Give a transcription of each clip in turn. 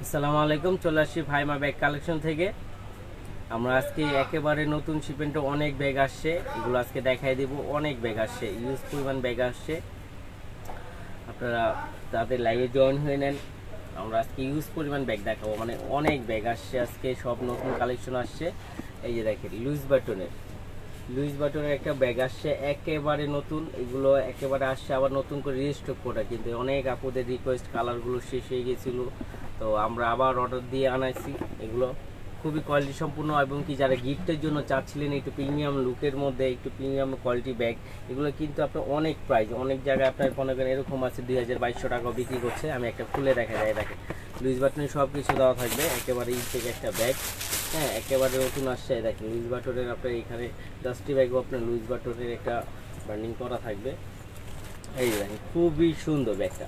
আসসালামু আলাইকুম, চলে আসছি ভাইমা ব্যাগ কালেকশন থেকে। আমরা আজকে একেবারে নতুন শিপমেন্টে অনেক ব্যাগ আসছে, এগুলো আজকে দেখাই দেব। অনেক ব্যাগ আসছে, ইউজ পরিমাণ ব্যাগ আসছে, আপনারা তাদের লাইভে জয়েন হয়ে নেন। আমরা আজকে ইউজ পরিমাণ ব্যাগ দেখাবো, মানে অনেক ব্যাগ আসছে আজকে, সব নতুন কালেকশন আসছে। এই যে দেখেন লুইস বাটনের একটা ব্যাগ আসছে একেবারে নতুন, এগুলো একেবারে আসছে আবার নতুন করে রিস্টক করা, কিন্তু অনেক আপুদের রিকোয়েস্ট, কালারগুলো শেষ হয়ে গেছিলো, তো আমরা আবার অর্ডার দিয়ে আনাইছি। এগুলো খুবই কোয়ালিটি সম্পূর্ণ, এবং কি যারা গিফটের জন্য চাচ্ছিলেন একটু প্রিমিয়াম লুকের মধ্যে একটু প্রিমিয়াম কোয়ালিটি ব্যাগ, এগুলো কিন্তু আপনার অনেক প্রাইস, অনেক জায়গায় আপনার মনে করেন এরকম আছে 2200 টাকাও বিক্রি করছে। আমি একটা খুলে দেখা যায়, দেখেন লুইস বাটনের সব কিছু দেওয়া থাকবে, একেবারে ইজ থেকে একটা ব্যাগ। হ্যাঁ, একেবারে নতুন আসছে। দেখেন লুইস বাটনের আপনার এখানে ডাস্টি ব্যাগও আপনার লুইস বাটনের একটা ব্র্যান্ডিং করা থাকবে। এই যে দেখেন খুবই সুন্দর ব্যাগটা,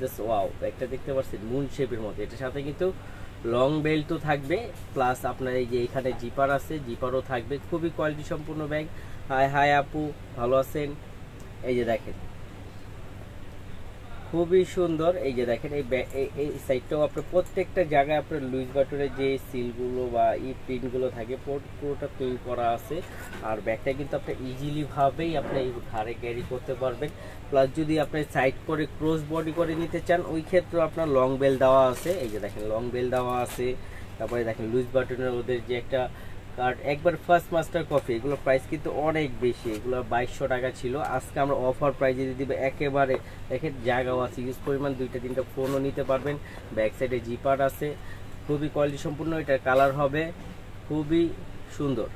জাস্ট ওয়াও। ব্যাগটা দেখতে পাচ্ছেন মুন শেপের মধ্যে, এটার সাথে কিন্তু লং বেল্টও থাকবে, প্লাস আপনার এই যে এখানে জিপার আছে, জিপারও থাকবে। খুবই কোয়ালিটি সম্পূর্ণ ব্যাগ। হাই হাই আপু, ভালো আছেন? এই যে দেখেন খুবই সুন্দর। এই যে দেখেন এই সাইডটাও আপনার প্রত্যেকটা জায়গায় আপনার লুইস বাটনের যে সিলগুলো বা প্রিন্টগুলো থাকে পুরোটা প্রিন্ট করা আছে। আর ব্যাগটা কিন্তু আপনি ইজিলি ভাবেই আপনি ঘাড়ে ক্যারি করতে পারবেন। প্লাস যদি আপনি সাইড করে ক্রস বডি করে নিতে চান, ওই ক্ষেত্রে আপনার লং বেল দেওয়া আছে। এই যে দেখেন লং বেল দেওয়া আছে। তারপরে দেখেন লুইস বাটনের ওদের যে একটা কার্ড, একবার ফার্স্ট মাস্টার কফি, এগুলো প্রাইস কিন্তু অনেক বেশি, এগুলো 2200 টাকা ছিল। আজকে আমরা অফার প্রাইজে দিয়ে দিব একেবারে। দেখেন জায়গাও আছে ইউজ পরিমাণ, 2-3টা ফোনও নিতে পারবেন। ব্যাক সাইডে জিপার আছে, খুবই কোয়ালিটি সম্পূর্ণ। এটার কালার হবে খুবই সুন্দর।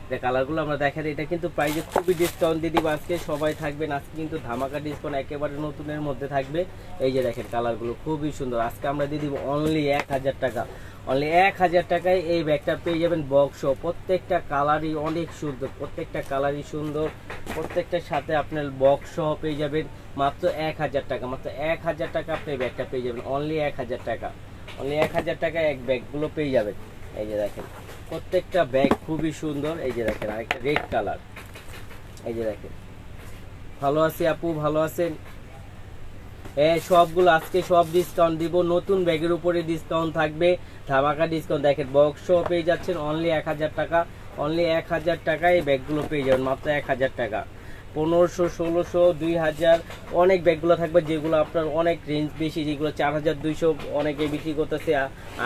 এটা কালারগুলো আমরা দেখাই, এটা কিন্তু প্রাইজে খুবই ডিসকাউন্ট দিয়ে দিব আজকে। সবাই থাকবেন আজকে, কিন্তু ধামাকা ডিসকাউন্ট একেবারে নতুনের মধ্যে থাকবে। এই যে দেখেন কালারগুলো খুবই সুন্দর, আজকে আমরা দিয়ে দিব অনলি 1000 টাকা। অনলি 1000 টাকায় এই ব্যাগটা পেয়ে যাবেন বক্স। প্রত্যেকটা কালারই অনেক সুন্দর, প্রত্যেকটা কালারই সুন্দর, প্রত্যেকটার সাথে আপনার বক্স পেয়ে যাবেন মাত্র 1000 টাকা। মাত্র 1000 টাকা আপনি এই ব্যাগটা পেয়ে যাবেন, অনলি 1000 টাকা। অনলি 1000 টাকায় এক ব্যাগগুলো পেয়ে যাবেন। এই যে দেখেন প্রত্যেকটা ব্যাগ খুবই সুন্দর। এই যে দেখেন আরেকটা রেড কালার। এই যে দেখেন, ভালো আছি আপু, ভালো আছেন? সবগুলো আজকে সব ডিসকাউন্ট দিব, নতুন ব্যাগের উপরে ডিসকাউন্ট থাকবে, ধামাকা ডিসকাউন্ট। দেখেন বক্স পেয়ে যাচ্ছেন অনলি 1000 টাকা। অনলি 1000 টাকায় এই ব্যাগগুলো পেয়ে যাবেন, মাত্র 1000 টাকা। 1500, 1600, 2000 অনেক ব্যাগগুলো থাকবে, যেগুলো আপনার অনেক রেঞ্জ বেশি, যেগুলো 4200 অনেকে বিক্রি করতেছে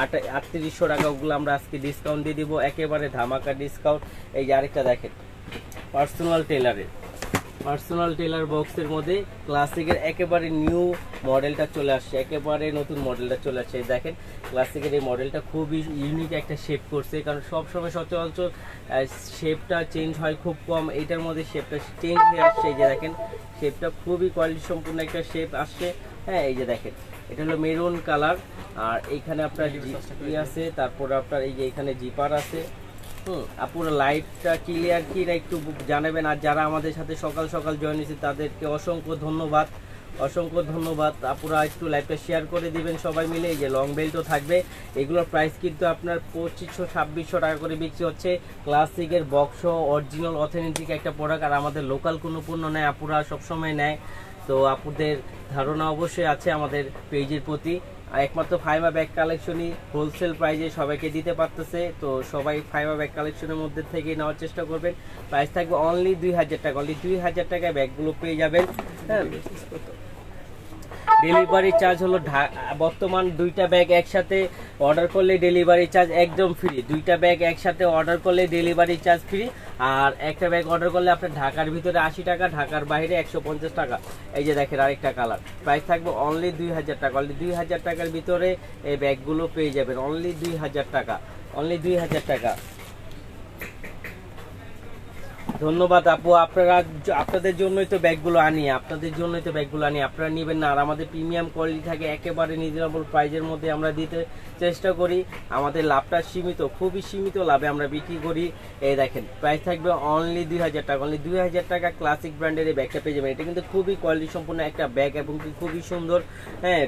3800 টাকা, ওগুলো আমরা আজকে ডিসকাউন্ট দিয়ে দিব, একেবারে ধামাকা ডিসকাউন্ট। এই যে আরেকটা দেখেন পার্সোনাল টেলার বক্সের মধ্যে ক্লাসিকের একেবারে নিউ মডেলটা চলে আসছে, একেবারে নতুন মডেলটা চলে আসছে। দেখেন ক্লাসিকের এই মডেলটা খুবই ইউনিক একটা শেপ করছে, কারণ সবসময় সচরাচর শেপটা চেঞ্জ হয় খুব কম, এটার মধ্যে শেপটা চেঞ্জ হয়ে আসছে। এই যে দেখেন শেপটা খুবই কোয়ালিটি সম্পূর্ণ একটা শেপ আসছে। হ্যাঁ, এই যে দেখেন এটা হলো মেরুন কালার, আর এইখানে আপনার ই আছে, তারপর আপনার এই যে এখানে জিপার আছে। আপুরা লাইভটা ক্লিয়ার কি না একটু জানাবেন। আর যারা আমাদের সাথে সকাল সকাল জয়েন হয়েছে তাদেরকে অসংখ্য ধন্যবাদ, অসংখ্য ধন্যবাদ। আপুরা একটু লাইভটা শেয়ার করে দিবেন সবাই মিলে। এই যে লং বেল্টও থাকবে, এগুলোর প্রাইস কিন্তু আপনার 2500-2600 টাকা করে বিক্রি হচ্ছে। ক্লাসিকের বক্স অরিজিনাল অথেন্টিক একটা প্রোডাক্ট, আর আমাদের লোকাল কোনো পণ্য নেয়, আপুরা সবসময় নেয়। তো আপুদের ধারণা অবশ্যই আছে আমাদের পেজের প্রতি। একমাত্র ফাইমা ব্যাগ কালেকশনই হোলসেল প্রাইজে সবাইকে দিতে পারতেছে, তো সবাই ফাইমা ব্যাগ কালেকশনের মধ্যে থেকে নেওয়ার চেষ্টা করবেন। প্রাইস থাকবে অনলি 2000 টাকা। অনলি 2000 টাকায় ব্যাগগুলো পেয়ে যাবেন। হ্যাঁ, ডেলিভারি চার্জ হলো বর্তমান 2টা ব্যাগ একসাথে অর্ডার করলে ডেলিভারি চার্জ একদম ফ্রি। 2টা ব্যাগ একসাথে অর্ডার করলে ডেলিভারি চার্জ ফ্রি, আর একটা ব্যাগ অর্ডার করলে আপনার ঢাকার ভিতরে 80 টাকা, ঢাকার বাইরে 150 টাকা। এই যে দেখেন আরেকটা কালার, প্রাইস থাকবে অনলি 2000 টাকা। অনলি 2000 টাকার ভিতরে এই ব্যাগগুলো পেয়ে যাবেন, অনলি 2000 টাকা। অনলি 2000 টাকা। ধন্যবাদ আপু, আপনাদের জন্যই তো ব্যাগগুলো আনি, আপনারা নেবেন না। আর আমাদের প্রিমিয়াম কোয়ালিটি থাকে, একেবারে রিজনেবল প্রাইজের মধ্যে আমরা দিতে চেষ্টা করি। আমাদের লাভটা সীমিত, খুবই সীমিত লাভে আমরা বিক্রি করি। এই দেখেন প্রাইস থাকবে অনলি 2000 টাকা। অনলি 2000 টাকা ক্লাসিক ব্র্যান্ডের এই ব্যাগটা পেয়ে যাবেন। এটা কিন্তু খুবই কোয়ালিটি সম্পূর্ণ একটা ব্যাগ, এবং খুবই সুন্দর। হ্যাঁ,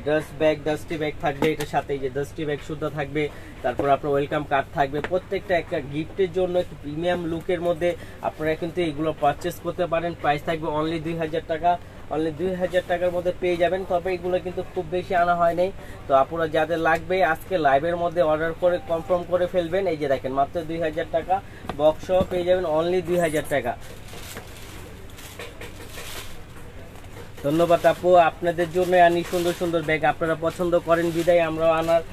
ডাস্টি ব্যাগ থাকবে এটার সাথে, এই যে ডাস্টি ব্যাগ শুদ্ধ থাকবে। তারপর আপনার ওয়েলকাম কার্ড থাকবে, প্রত্যেকটা একটা গিফটের জন্য একটু প্রিমিয়াম লুকের মধ্যে আপনারা কিন্তু এগুলো পারচেস করতে পারেন। প্রাইস থাকবে অনলি 2000 টাকা। অনলি 2000 টাকার মধ্যে পেয়ে যাবেন। তবে এগুলো কিন্তু খুব বেশি আনা হয় নাই, তো আপনারা যাদের লাগবে আজকে লাইভের মধ্যে অর্ডার করে কনফার্ম করে ফেলবেন। এই যে দেখেন মাত্র 2000 টাকা বক্স সহ পেয়ে যাবেন অনলি 2000 টাকা। ধন্যবাদ আপু, আপনাদের জন্য আনি সুন্দর সুন্দর ব্যাগ, আপনারা পছন্দ করেন বিদায় আমরা আনার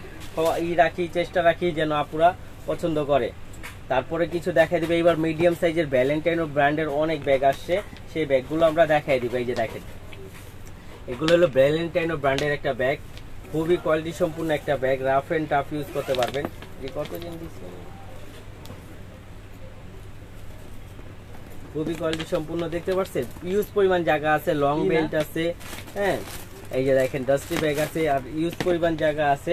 চেষ্টা রাখি যেন আপুরা পছন্দ করে। তারপরে কিছু দেখাই দিবে এবার মিডিয়াম সাইজের ভ্যালেন্টাইনো ব্র্যান্ডের অনেক ব্যাগ আসছে, সেই ব্যাগগুলো আমরা দেখাই দিব। এই যে দেখেন এগুলো হলো ভ্যালেন্টাইনো ব্র্যান্ডের একটা ব্যাগ, খুবই কোয়ালিটি সম্পূর্ণ একটা bag, rough and tough use করতে পারবেন। যে কতদিন দিচ্ছে, খুবই কোয়ালিটি সম্পূর্ণ, দেখতে পাচ্ছেন ইউজ পরিমাণ জায়গা আছে, লং বেল্ট আছে, হ্যাঁ এই যে দেখেন ডাস্টি ব্যাগ আছে আর ইউজ পরিমাণ জায়গা আছে।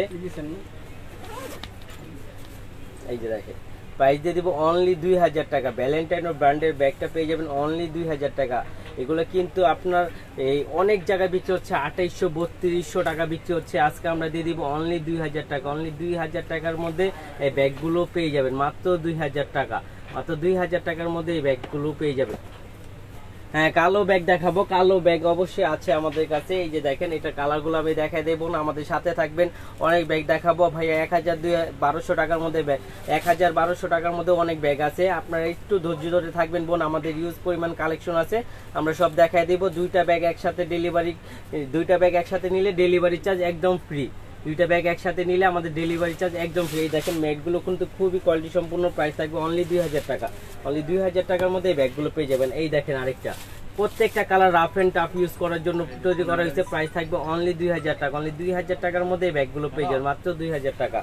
এই যে দেখেন প্রাইস দিয়ে দিব অনলি 2000 টাকা। ভ্যালেন্টাইনো ব্র্যান্ডের ব্যাগটা পেয়ে যাবেন অনলি 2000 টাকা। এগুলো কিন্তু আপনার এই অনেক জায়গায় বিক্রি হচ্ছে 2800-3200 টাকা বিক্রি হচ্ছে, আজকে আমরা দিয়ে দিব অনলি 2000 টাকা। অনলি 2000 টাকার মধ্যে এই ব্যাগগুলো পেয়ে যাবেন, মাত্র 2000 টাকা, মাত্র 2000 টাকার মধ্যে এই ব্যাগগুলো পেয়ে যাবেন। হ্যাঁ কালো ব্যাগ দেখাবো, কালো ব্যাগ অবশ্যই আছে আমাদের কাছে। এই যে দেখেন এটা কালারগুলো আমি দেখাই দেবো না, আমাদের সাথে থাকবেন, অনেক ব্যাগ দেখাবো ভাইয়া। 1200 টাকার মধ্যে ব্যাগ, 1200 টাকার মধ্যে অনেক ব্যাগ আছে, আপনারা একটু ধৈর্য ধরে থাকবেন বোন, আমাদের ইউজ পরিমাণ কালেকশন আছে, আমরা সব দেখাই দেবো। দুইটা ব্যাগ একসাথে নিলে ডেলিভারি চার্জ একদম ফ্রি, দুইটা ব্যাগ একসাথে নিলে আমাদের ডেলিভারি চার্জ একদম ফ্রি। দেখেন ম্যাটগুলো কিন্তু খুবই কোয়ালিটি সম্পূর্ণ, প্রাইস থাকবে অনলি 2000 টাকা। অনলি 2000 টাকার মধ্যে এই ব্যাগগুলো পেয়ে যাবেন। এই দেখেন আরেকটা, প্রত্যেকটা colour rough and tough use করার জন্য তৈরি করা হয়েছে, প্রাইস থাকবে অনলি 2000 টাকা। অনলি 2000 টাকার মধ্যে এই ব্যাগগুলো পেয়ে যাবেন, মাত্র 2000 টাকা।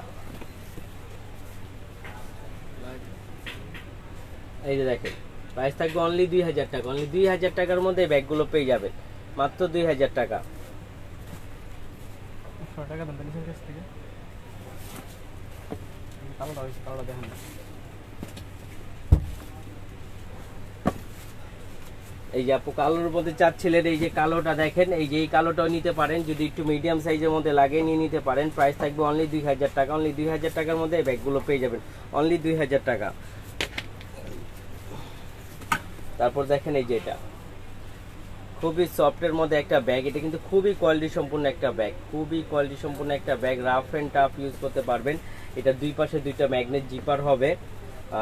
এই যে দেখেন প্রাইস থাকবে অনলি 2000 টাকা। অনলি 2000 টাকার মধ্যে এই ব্যাগগুলো পেয়ে যাবেন, মাত্র 2000 টাকা। এই যে আপু কালোর মধ্যে চাচ্ছিলেন, এই যে কালোটা দেখেন, এই যে এই কালোটাও নিতে পারেন, যদি একটু মিডিয়াম সাইজের মধ্যে লাগে নিয়ে নিতে পারেন, প্রাইস থাকবে অনলি 2000 টাকা। অনলি 2000 টাকার মধ্যে এই ব্যাগগুলো পেয়ে যাবেন, অনলি 2000 টাকা। তারপর দেখেন এই যে এটা খুবই সফটের মধ্যে একটা ব্যাগ, এটা কিন্তু খুবই কোয়ালিটি সম্পূর্ণ একটা ব্যাগ, খুবই কোয়ালিটি সম্পূর্ণ একটা bag, rough and tough use করতে পারবেন। এটা দুই পাশে দুইটা ম্যাগনেট জিপার হবে,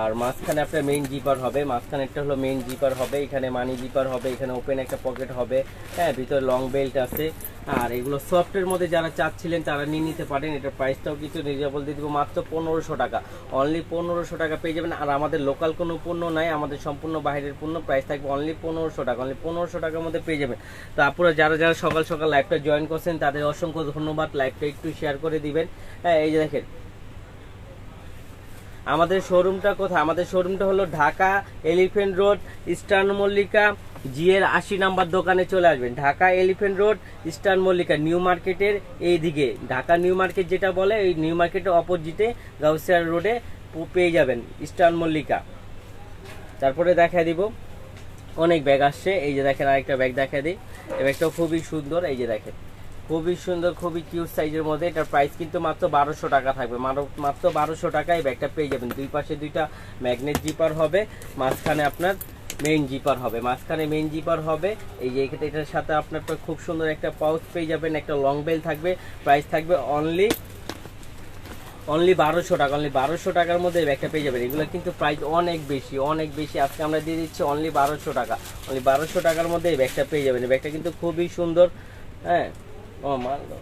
আর মাঝখানে আপনার মেইন জিপার হবে, মাঝখানে একটা হলো মেইন জিপার হবে, এখানে মানি জিপার হবে, এখানে ওপেন একটা পকেট হবে, হ্যাঁ ভিতরে লং বেল্ট আছে। আর এগুলো সফটের মধ্যে যারা চাচ্ছিলেন তারা নিয়ে নিতে পারেন। এটার প্রাইসটাও কিছু রিজনেবল দিয়ে দিব, মাত্র 1500 টাকা। অনলি 1500 টাকা পেয়ে যাবেন। আর আমাদের লোকাল কোনো পণ্য নাই, আমাদের সম্পূর্ণ বাইরের পণ্য, প্রাইস থাকবে অনলি 1500 টাকা। অনলি 1500 টাকার মধ্যে পেয়ে যাবেন। তো আপনারা যারা যারা সকাল সকাল লাইভটা জয়েন করছেন তাদের অসংখ্য ধন্যবাদ, লাইভটা একটু শেয়ার করে দিবেন। হ্যাঁ এই যে দেখেন আমাদের শোরুমটা কোথায়, আমাদের শোরুমটা হলো Dhaka Elephant Road Eastern Mallika জিএর 80 নাম্বার দোকানে চলে আসবেন। Dhaka Elephant Road Eastern Mallika new মার্কেটের এই দিকে, ঢাকা নিউ মার্কেট যেটা বলে এই নিউ মার্কেটের অপোজিটে গাউসিয়া রোডে পেয়ে যাবেন ইস্টার্ন মল্লিকা। তারপরে দেখা দিব অনেক ব্যাগ আসছে, এই যে দেখেন আরেকটা ব্যাগ দেখা দিই, এই ব্যাগটাও খুবই সুন্দর, এই যে দেখেন খুবই সুন্দর, খুবই কিউট সাইজের মধ্যে। এটার প্রাইস কিন্তু মাত্র 1200 টাকা থাকবে, মাত্র 1200 টাকায় ব্যাগটা পেয়ে যাবেন। দুই পাশে দুইটা ম্যাগনেট জিপার হবে, মাঝখানে আপনার মেইন জিপার হবে, মাঝখানে মেইন জিপার হবে। এই যে এটার সাথে আপনার খুব সুন্দর একটা পাউচ পেয়ে যাবেন, একটা লং বেল থাকবে, প্রাইস থাকবে অনলি 1200 টাকা। অনলি 1200 টাকার মধ্যে এই ব্যাগটা পেয়ে যাবেন। এগুলো কিন্তু প্রাইস অনেক বেশি, অনেক বেশি, আজকে আমরা দিয়ে দিচ্ছি অনলি 1200 টাকা। অনলি 1200 টাকার মধ্যে এই ব্যাগটা পেয়ে যাবেন। এই ব্যাগটা কিন্তু খুবই সুন্দর, হ্যাঁ ও মানলো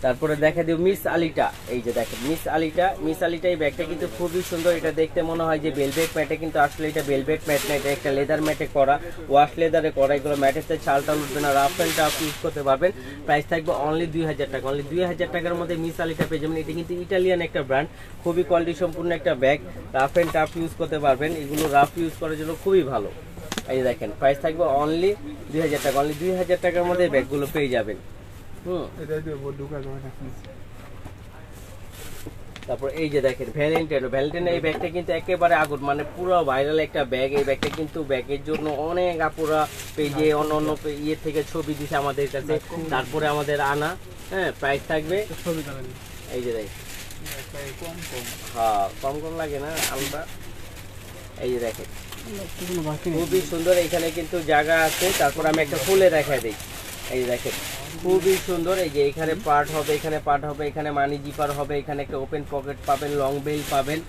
তারপরে দেখা দিও মিস আলিটা, এই যে দেখেন মিস আলিটা এই ব্যাগটা কিন্তু খুবই সুন্দর। এটা দেখতে মনে হয় যে বেলভেট ম্যাটে, কিন্তু আসলে এটা বেলভেট ম্যাট না, এটা একটা লেদার ম্যাটে করা, ওয়াশ লেদারে করা। এগুলো ম্যাটের সাথে চালটা উঠবে না, রাফ এন্ড টাফ ইউজ করতে পারবেন। প্রাইস থাকবে অনলি 2000 টাকা। অনলি 2000 টাকার মধ্যে মিস আলিটা পেয়ে যাবেন। এটা কিন্তু ইটালিয়ান একটা ব্র্যান্ড, খুবই কোয়ালিটি সম্পূর্ণ একটা bag, rough and tough use করতে পারবেন। এগুলো রাফ ইউজ করার জন্য খুবই ভালো। এই দেখেন প্রাইস থাকবে অনলি 2000 টাকা। অনলি 2000 টাকার মধ্যে ব্যাগগুলো পেয়ে যাবেন। তারপর এই যে দেখেন ভ্যালেন্টাইন এই ব্যাগটা কিন্তু একেবারে আগুন, মানে পুরো ভাইরাল একটা ব্যাগ। এই ব্যাগটা কিন্তু ব্যাগের জন্য অনেক আপুরা পেজে অন্য অন্য ইয়ে থেকে ছবি দিছে আমাদের কাছে, তারপরে আমাদের আনা। হ্যাঁ প্রাইস থাকবে এই যে দেখেন, হ্যাঁ কম লাগে না আলাদা। এই যে দেখেন খুবই সুন্দর, এখানে কিন্তু জায়গা আছে। তারপর আমি একটা খুলে দেখাই দিই, এই যে দেখেন খুবই সুন্দর। এই যে এখানে পার্ট হবে, এখানে পার্ট হবে, এখানে মানি জিপার হবে, এখানে একটা ওপেন পকেট পাবেন, লং বেল পাবেন।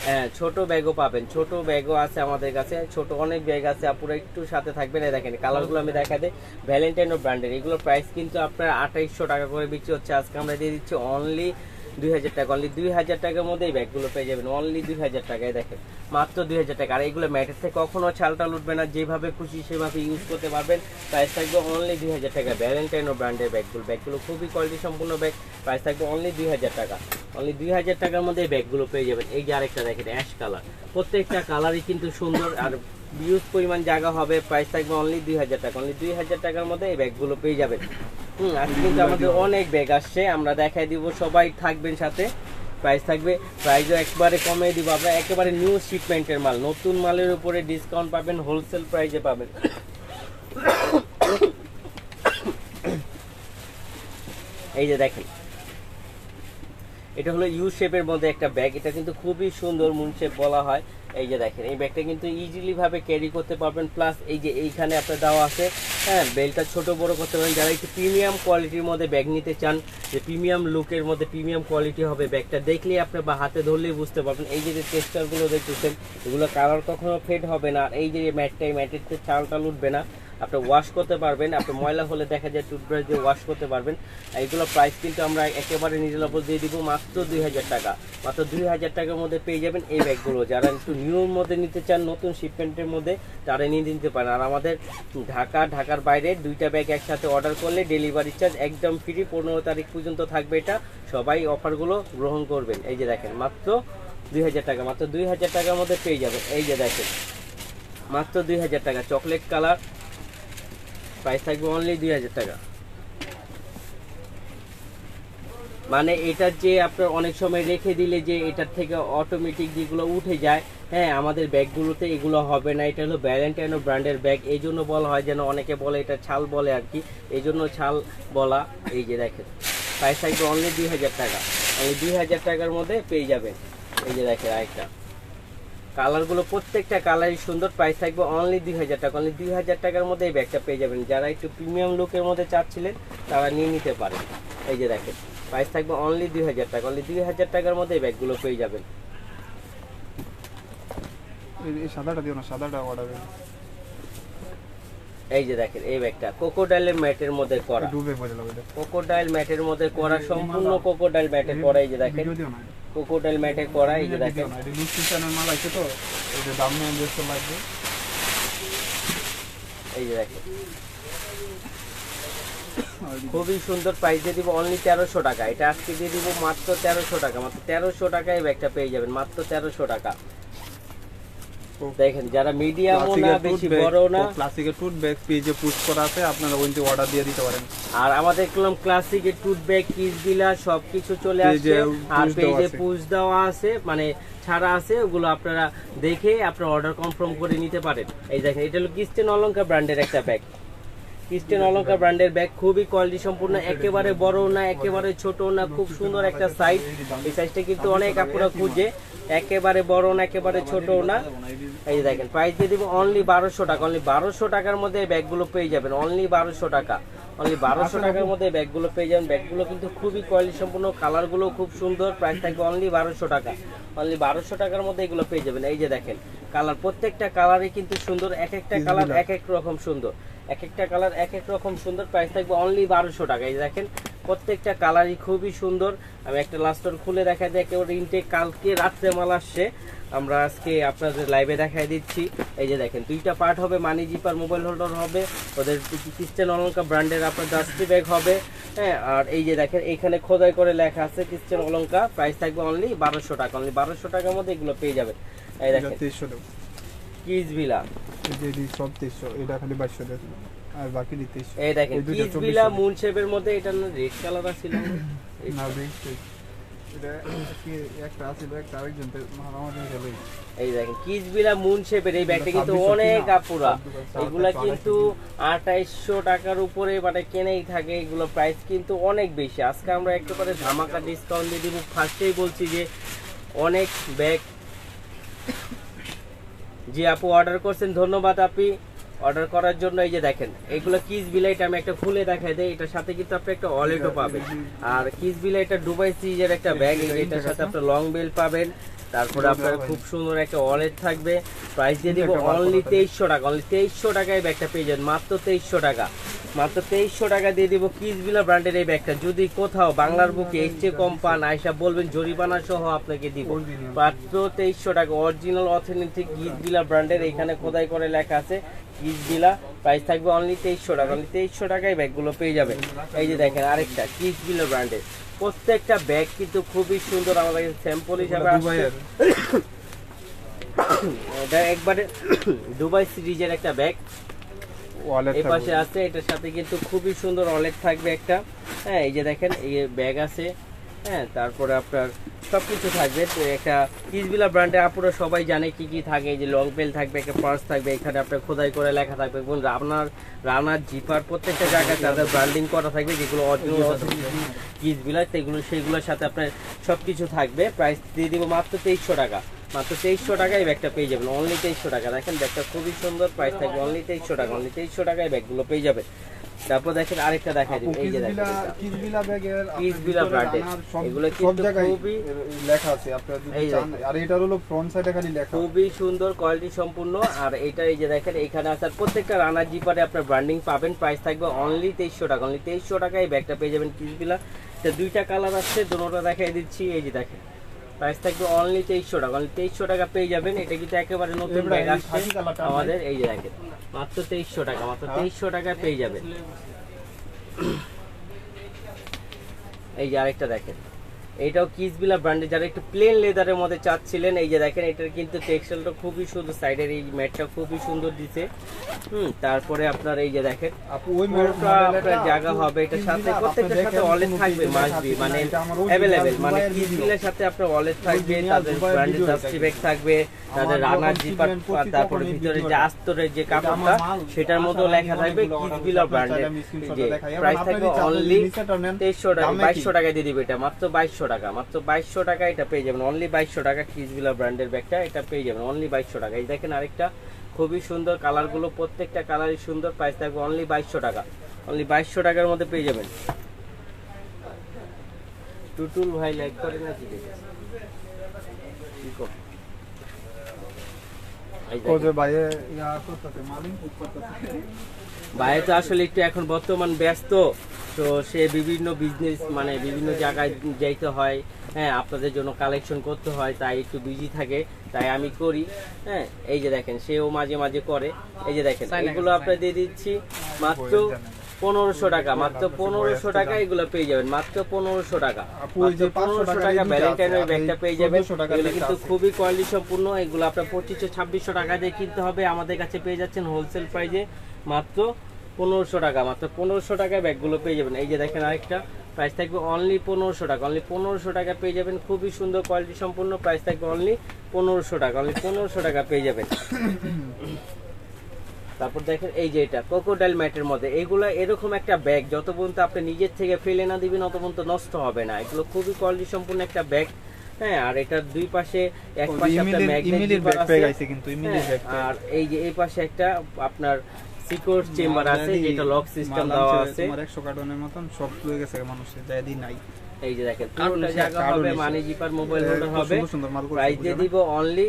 হ্যাঁ ছোট ব্যাগও পাবেন, ছোট ব্যাগও আছে আমাদের কাছে, ছোট অনেক ব্যাগ আছে। আপনারা একটু সাথে থাকবেন। এই দেখেন কালারগুলো আমি দেখা দিই, ভ্যালেন্টাইনো ব্র্যান্ডের। এগুলো প্রাইস কিন্তু আপনার 2800 টাকা করে বিক্রি হচ্ছে, আজকে আমরা দিয়ে দিচ্ছি অনলি 2000 টাকা। অনলি 2000 টাকার মধ্যে এই ব্যাগগুলো পেয়ে যাবেন, অনলি 2000 টাকায়। দেখেন মাত্র 2000 টাকা। আর এগুলো ম্যাটের থেকে কখনো ছালটা উঠবে না, যেভাবে খুশি সেভাবে ইউজ করতে পারবেন। প্রাইস থাকবে অনলি 2000 টাকা। ভ্যালেন্টাইনো ব্র্যান্ডের ব্যাগগুলো খুবই কোয়ালিটি সম্পূর্ণ ব্যাগ, প্রাইস থাকবে অনলি 2000 টাকা। অনলি 2000 টাকার মধ্যে এই ব্যাগগুলো পেয়ে যাবেন। এই যে আরেকটা দেখেন অ্যাশ কালার, প্রত্যেকটা কালারই কিন্তু সুন্দর আর হিউজ পরিমাণ জায়গা হবে। প্রাইস থাকবে অনলি 2000 টাকা। অনলি 2000 টাকার মধ্যে এই ব্যাগগুলো পেয়ে যাবেন। আজকে কিন্তু আমাদের অনেক ব্যাগ আসছে, আমরা দেখাই দিব, সবাই থাকবেন সাথে। প্রাইস থাকবে, প্রাইসও একবারে কমে দিব আমরা, একেবারে নিউ শিপমেন্টের মাল, নতুন মালের উপরে ডিসকাউন্ট পাবেন, হোলসেল প্রাইসে পাবেন। এই যে দেখেন এটা হলো ইউ শেপের মধ্যে একটা ব্যাগ, এটা কিন্তু খুবই সুন্দর, মুন শেপ বলা হয়। এই যে দেখেন এই ব্যাগটা কিন্তু ইজিলি ভাবে ক্যারি করতে পারবেন। প্লাস এই যে এইখানে আপনার দেওয়া আছে, হ্যাঁ বেলটা ছোট বড় করতে পারেন। যারা একটু প্রিমিয়াম কোয়ালিটির মধ্যে ব্যাগ নিতে চান, যে প্রিমিয়াম লুকের মধ্যে প্রিমিয়াম কোয়ালিটি হবে, ব্যাগটা দেখলেই আপনি বা হাতে ধরলেই বুঝতে পারবেন। এই যে টেক্সচারগুলো দেখতেছেন, এগুলো কালার কখনো ফেড হবে না। আর এই যে ম্যাটের চালটা উঠবে না, আপনি ওয়াশ করতে পারবেন। আপনি ময়লা হলে দেখা যায় টুথব্রাশ দিয়ে ওয়াশ করতে পারবেন। এগুলো প্রাইস কিন্তু আমরা একেবারে রিজনেবল দিয়ে দিব, মাত্র 2000 টাকা। মাত্র 2000 টাকার মধ্যে পেয়ে যাবেন এই ব্যাগগুলো। যারা একটু নিউর মধ্যে নিতে চান, নতুন শিপমেন্টের মধ্যে, তারা নিয়ে নিতে পারেন। আর আমাদের ঢাকার বাইরে দুইটা ব্যাগ একসাথে অর্ডার করলে ডেলিভারি চার্জ একদম ফ্রি। 15 তারিখ পর্যন্ত থাকবে এটা, সবাই অফারগুলো গ্রহণ করবেন। এই যে দেখেন মাত্র 2000 টাকা, মাত্র 2000 টাকার মধ্যে পেয়ে যাবেন। এই যে দেখেন মাত্র 2000 টাকা, চকলেট কালার, প্রাইস থাকবে অনলি 2000 টাকা। মানে এটা যে আপনার অনেক সময় রেখে দিলে যে এটার থেকে অটোমেটিক যেগুলো উঠে যায়, হ্যাঁ আমাদের ব্যাগগুলোতে এগুলো হবে না। এটা হলো ভ্যালেন্টাইনো ব্র্যান্ডের ব্যাগ, এই জন্য বলা হয়, যেন অনেকে বলে এটা ছাল বলে আর কি, এই জন্য ছাল বলা। এই যে দেখেন প্রাইস থাকবে অনলি 2000 টাকা। অনলি 2000 টাকার মধ্যে পেয়ে যাবেন। এই যে দেখেন আরেকটা, কালারগুলো প্রত্যেকটা কালারই সুন্দর। প্রাইস থাকবে অনলি 2000 টাকা। অনলি 2000 টাকার মধ্যে এই ব্যাগটা পেয়ে যাবেন। যারা একটু প্রিমিয়াম লুকের মধ্যে চাচ্ছিলেন, তারা নিয়ে নিতে পারেন। এই যে দেখেন প্রাইস থাকবে অনলি 2000 টাকা। অনলি 2000 টাকার মধ্যে এই ব্যাগগুলো পেয়ে যাবেন। এই সাদাটা দিও না, সাদাটা অর্ডার। এই যে দেখেন এই ব্যাগটা কোকোডাইলের ম্যাটের মধ্যে করা, কোকোডাইল ম্যাটের মধ্যে করা, সম্পূর্ণ কোকোডাইল ম্যাটের করা। এই যে দেখেন কোকোডাইল ম্যাটের করা। এই যে দেখেন মাল আছে তো, এটা দাম নিয়ে বেশি লাগবে। এই যে দেখেন খুবই সুন্দর, প্রাইস দিয়ে দিব অনলি 1300 টাকা। এটা আজকে দিয়ে দিব মাত্র 1300 টাকা। মাত্র 1300 টাকায় এই ব্যাগটা পেয়ে যাবেন, মাত্র 1300 টাকা। দেখেন যারা মিডিয়ামও না বেশি বড় না, ক্লাসিকের টুথ ব্যাগ পেজে পুশ করা আছে, আপনারা ওইতে অর্ডার দিয়ে দিতে পারেন। আর আমাদের কলম ক্লাসিকের টুথ ব্যাগ, কিস বিলা সবকিছু চলে আসছে। আর পেজে পুশ দেওয়া আছে, মানে ছাড়া আছে, ওগুলো আপনারা দেখে আপনারা অর্ডার কনফার্ম করে নিতে পারেন। এই দেখেন এটা হলো ক্রিস্টিয়ান অলংকার ব্র্যান্ডের একটা ব্যাগ, ক্রিস্টিয়ান অলংকার ব্র্যান্ডের ব্যাগ, খুবই কোয়ালিটি সম্পূর্ণ, একেবারে বড় না একেবারে ছোট না, খুব সুন্দর একটা সাইজ। এই সাইজটা কিন্তু অনেক আপনারা খুঁজে, একেবারে বড় না একেবারে ছোট না। এই যে দেখেন প্রাইস দিয়ে দিব অনলি 1200 টাকা। অনলি 1200 টাকার মধ্যে এই ব্যাগগুলো পেয়ে যাবেন, অনলি 1200 টাকা। অনলি 1200 টাকার মধ্যে এই ব্যাগগুলো পেয়ে যাবেন। ব্যাগগুলো কিন্তু খুবই কোয়ালিটি সম্পূর্ণ, কালারগুলো খুব সুন্দর। প্রাইস থাকবে অনলি 1200 টাকা। অনলি 1200 টাকার মধ্যে এগুলো পেয়ে যাবেন। এই যে দেখেন কালার, প্রত্যেকটা কালারই কিন্তু সুন্দর, এক একটা কালার এক এক রকম সুন্দর, এক একটা কালার এক এক রকম সুন্দর। প্রাইস থাকবে অনলি 1200 টাকা। এই দেখেন প্রত্যেকটা কালারই খুবই সুন্দর। আমি একটা লাস্টর খুলে দেখাই দিই, একেবারে ইনটেক, কালকে রাত্রে মাল আসছে, আমরা আজকে আপনাদের লাইভে দেখাই দিচ্ছি। এই যে দেখেন দুইটা পার্ট হবে, মানি জিপার মোবাইল হোল্ডার হবে, ওদের ক্রিস্টিয়ান অলংকার ব্র্যান্ডের আপনার ডাস্টি ব্যাগ হবে, হ্যাঁ। আর এই যে দেখেন এখানে খোদাই করে লেখা আছে ক্রিস্টিয়ান অলংকার। প্রাইস থাকবে অনলি 1200 টাকা। অনলি 1200 টাকার মধ্যে এগুলো পেয়ে যাবেন। এই দেখেন কিস বিলা, সব 300, এটা খালি 2200 দেন, আর বাকি 2300। এই দেখেন কিস বিলা মুন শেপের মধ্যে, এটা রেড কালার আছে না, এটা কি একটা আছে একটা আরেকজন মারামারি চলে। এই দেখেন কিসবিলা মুন শেপের এই ব্যাগটা কিন্তু অনেক আপুরা, এগুলা কিন্তু 2800 টাকার উপরে মানে কেনেই থাকে, এগুলো প্রাইস কিন্তু অনেক বেশি। আজকে আমরা একেবারে ধামাকা ডিসকাউন্ট দিয়ে দিব। ফার্স্টেই বলছি যে অনেক ব্যাগ যে আপু অর্ডার করছেন, ধন্যবাদ আপনি অর্ডার করার জন্য। এই যে দেখেন এগুলো কিসবিলা, এটা আমি একটা খুলে দেখাই দেই। এটার সাথে কিন্তু আপনি একটা ওয়ালেটও পাবেন। আর কিসবিলা এটা দুবাই সিরিজের একটা ব্যাগ, এটার সাথে আপনি লং বেল্ট পাবেন, তারপরে আপনার খুব সুন্দর একটা ওয়ালেট থাকবে। প্রাইস দিয়ে দিব অনলি 2300 টাকা। অনলি 2300 টাকায় ব্যাগটা পেয়ে যাবেন, মাত্র 2300 টাকা। মাত্র 2300 টাকা দিয়ে দিব কিসবিলা ব্র্যান্ডের এই ব্যাগটা। যদি কোথাও বাংলার বুকে এর চেয়ে কম পান, আয়সা বলবেন, জরিমানা সহ আপনাকে দিব। মাত্র 2300 টাকা অরিজিনাল অথেন্টিক কিসবিলা ব্র্যান্ডের, এখানে খোদাই করে লেখা আছে কিসবিলা। প্রাইস থাকবে অনলি 2300 টাকা। অনলি 2300 টাকায় ব্যাগগুলো পেয়ে যাবেন। এই যে দেখেন আরেকটা কিসবিলা ব্র্যান্ডের, প্রত্যেকটা ব্যাগ কিন্তু খুবই সুন্দর। আমাদের স্যাম্পল হিসাবে আসছে, এটা একবারে দুবাই সিরিজের একটা ব্যাগ। এই পাশে আছে, এটার সাথে কিন্তু খুবই সুন্দর ওয়ালেট থাকবে একটা। হ্যাঁ এই যে দেখেন এই ব্যাগ আছে। হ্যাঁ তারপরে আপনার সবকিছু থাকবে। তো একটা কিসবিলা ব্র্যান্ডে আপুরা সবাই জানে কি কি থাকে। এই যে লং বেল থাকবে, একটা পার্স থাকবে, এখানে আপনার খোদাই করে লেখা থাকবে এবং রানার জিপার প্রত্যেকটা জায়গায় তাদের ব্র্যান্ডিং করা থাকবে, যেগুলো অরিজিনাল কিসবিলা সেইগুলোর সাথে আপনার সবকিছু থাকবে। প্রাইস দিয়ে দিব মাত্র 2300 টাকা। মাত্র 2300 টাকায় ব্যাগটা পেয়ে যাবেন, অনলি 2300 টাকা। দেখেন ব্যাগটা খুবই সুন্দর, প্রাইস থাকবে অনলি 2300 টাকা। অনলি 2300 টাকায় ব্যাগগুলো পেয়ে যাবেন। তারপর দেখেন আরেকটা দেখাই দিই। এই যে দেখেন কিসবিলা ব্যাগের কিসবিলা ব্র্যান্ডের, এগুলো কিন্তু খুবই লেখা আছে আপনারা যদি চান। আর এটার হলো ফ্রন্ট সাইডে খালি লেখা, খুবই সুন্দর কোয়ালিটি সম্পূর্ণ। আর এটা এই যে দেখেন এখানে আসার প্রত্যেকটা রানার জিপারে আপনার ব্র্যান্ডিং পাবেন। প্রাইস থাকবে অনলি 2300 টাকা। অনলি 2300 টাকায় ব্যাগটা পেয়ে যাবেন কিসবিলা। তো দুইটা কালার আছে, দুটোটা দেখাই দিচ্ছি। এই যে দেখেন প্রাইস থাকবে অনলি 2300 টাকা। অনলি 2300 টাকা পেয়ে যাবেন। এটা কিন্তু একেবারে নতুন ব্যাগ আসছে আমাদের। এই যে দেখেন মাত্র 2300 টাকা। মাত্র 2300 টাকা পেয়ে যাবেন। এই যে আরেকটা দেখেন, এটাও কিসবিলা ব্র্যান্ডে, যারা একটু প্লেন লেদারের মধ্যে চাচ্ছিলেন। এই যে দেখেন এটার কিন্তু টেক্সচারটা খুবই সুন্দর, সাইডের এই ম্যাটটা খুবই সুন্দর দিছে। তারপরে আপনার এই যে দেখেন আপনার জায়গা হবে, এটার সাথে প্রত্যেকটার সাথে ওয়ালেট থাকবে, মাসবি মানে অ্যাভেলেবেল, মানে কিসবিলার সাথে আপনার ওয়ালেট থাকবে, তাদের ব্র্যান্ডের ডাস্টি ব্যাগ থাকবে, তাদের রানার জিপার, তারপরে ভিতরে যে আস্তরের যে কাপড়টা সেটার মধ্যে লেখা থাকবে কিসবিলা ব্র্যান্ডের। যে প্রাইস থাকবে অনলি 2300 টাকা। 2200 টাকা দিয়ে দিবে এটা, মাত্র 2200 টাকা। মাত্র 2200 টাকা এটা পেয়ে যাবেন। অনলি 2200 টাকা কিসবিলা ব্র্যান্ডের ব্যাগটা এটা পেয়ে যাবেন অনলি 2200 টাকা। এই দেখেন আরেকটা খুবই সুন্দর, কালারগুলো প্রত্যেকটা কালারই সুন্দর। প্রাইস থাকবে অনলি 2200 টাকা। অনলি 2200 টাকার মধ্যে পেয়ে যাবেন। টুটুল ভাই লাইক করে না কি দেখেন? ভাই তো আসলে একটু এখন বর্তমান ব্যস্ত, তো সে বিভিন্ন বিজনেস মানে বিভিন্ন জায়গায় যাইতে হয়। হ্যাঁ আপনাদের জন্য কালেকশন করতে হয়, তাই একটু বিজি থাকে, তাই আমি করি। হ্যাঁ এই যে দেখেন সেও মাঝে মাঝে করে। এই যে দেখেন এগুলো আপনার দিয়ে দিচ্ছি মাত্র 1500 টাকা। মাত্র 1500 টাকা এগুলো পেয়ে যাবেন। মাত্র 1500 টাকা। 1500 টাকা ভ্যালেন্টাইনের ব্যাগটা পেয়ে যাবেন। এগুলো কিন্তু খুবই কোয়ালিটি সম্পূর্ণ। এগুলো আপনার 2500-2600 টাকা দিয়ে কিনতে হবে, আমাদের কাছে পেয়ে যাচ্ছেন হোলসেল প্রাইসে মাত্র 1500 টাকা। মাত্র 1500 টাকায় ব্যাগগুলো পেয়ে যাবেন। এই যে দেখেন আরেকটা প্রাইস থাকবে অনলি 1500 টাকা। অনলি 1500 টাকা পেয়ে যাবেন, খুবই সুন্দর কোয়ালিটি সম্পূর্ণ। প্রাইস থাকবে অনলি 1500 টাকা। অনলি 1500 টাকা পেয়ে যাবেন। তারপর দেখেন এই যে এটা ক্রোকোডাইল ম্যাটের মধ্যে, এগুলো এরকম একটা ব্যাগ যত পর্যন্ত আপনি নিজের থেকে ফেলে না দিবেন তত পর্যন্ত নষ্ট হবে না। এগুলো খুবই কোয়ালিটি সম্পূর্ণ একটা ব্যাগ। হ্যাঁ আর এটার দুই পাশে, এক পাশে আপনার ম্যাগনেটিক আছে কিন্তু আর এই যে এই পাশে একটা আপনার সিকিউর চেম্বার আছে, যেটা লক সিস্টেম দেওয়া আছে। তোমার 100 কার্টনের মতন সব লয়ে গেছে মানুষের জায়দি নাই। এই যে দেখেন পুরোটা জায়গা হবে, মানি জিপার মোবাইল হোল্ডার হবে। প্রাইস দিয়ে দিব অনলি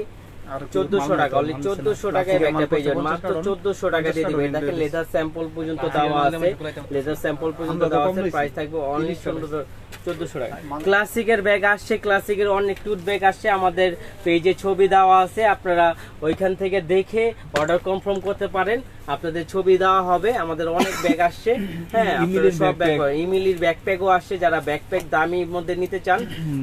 1400 টাকা। অনলি 1400 টাকায় ব্যাগটা পেয়ে যাবেন। মাত্র 1400 টাকা দিয়ে দিবেন। দেখেন লেদার স্যাম্পল পর্যন্ত দেওয়া আছে, লেদার স্যাম্পল পর্যন্ত দেওয়া আছে। প্রাইস থাকবে অনলি 1400 টাকা। ক্লাসিকের ব্যাগ আসছে, ক্লাসিকের অনেক টুথ ব্যাগ আসছে, আমাদের পেজে ছবি দেওয়া আছে, আপনারা ওইখান থেকে দেখে অর্ডার কনফার্ম করতে পারেন। আপনাদের ছবি দেওয়া হবে। আমাদের অনেক ব্যাগ আসছে। হ্যাঁ আপনারা সব ব্যাগ, ইমিলির ব্যাকপ্যাকও আসছে। যারা ব্যাকপ্যাক দামির মধ্যে নিতে চান,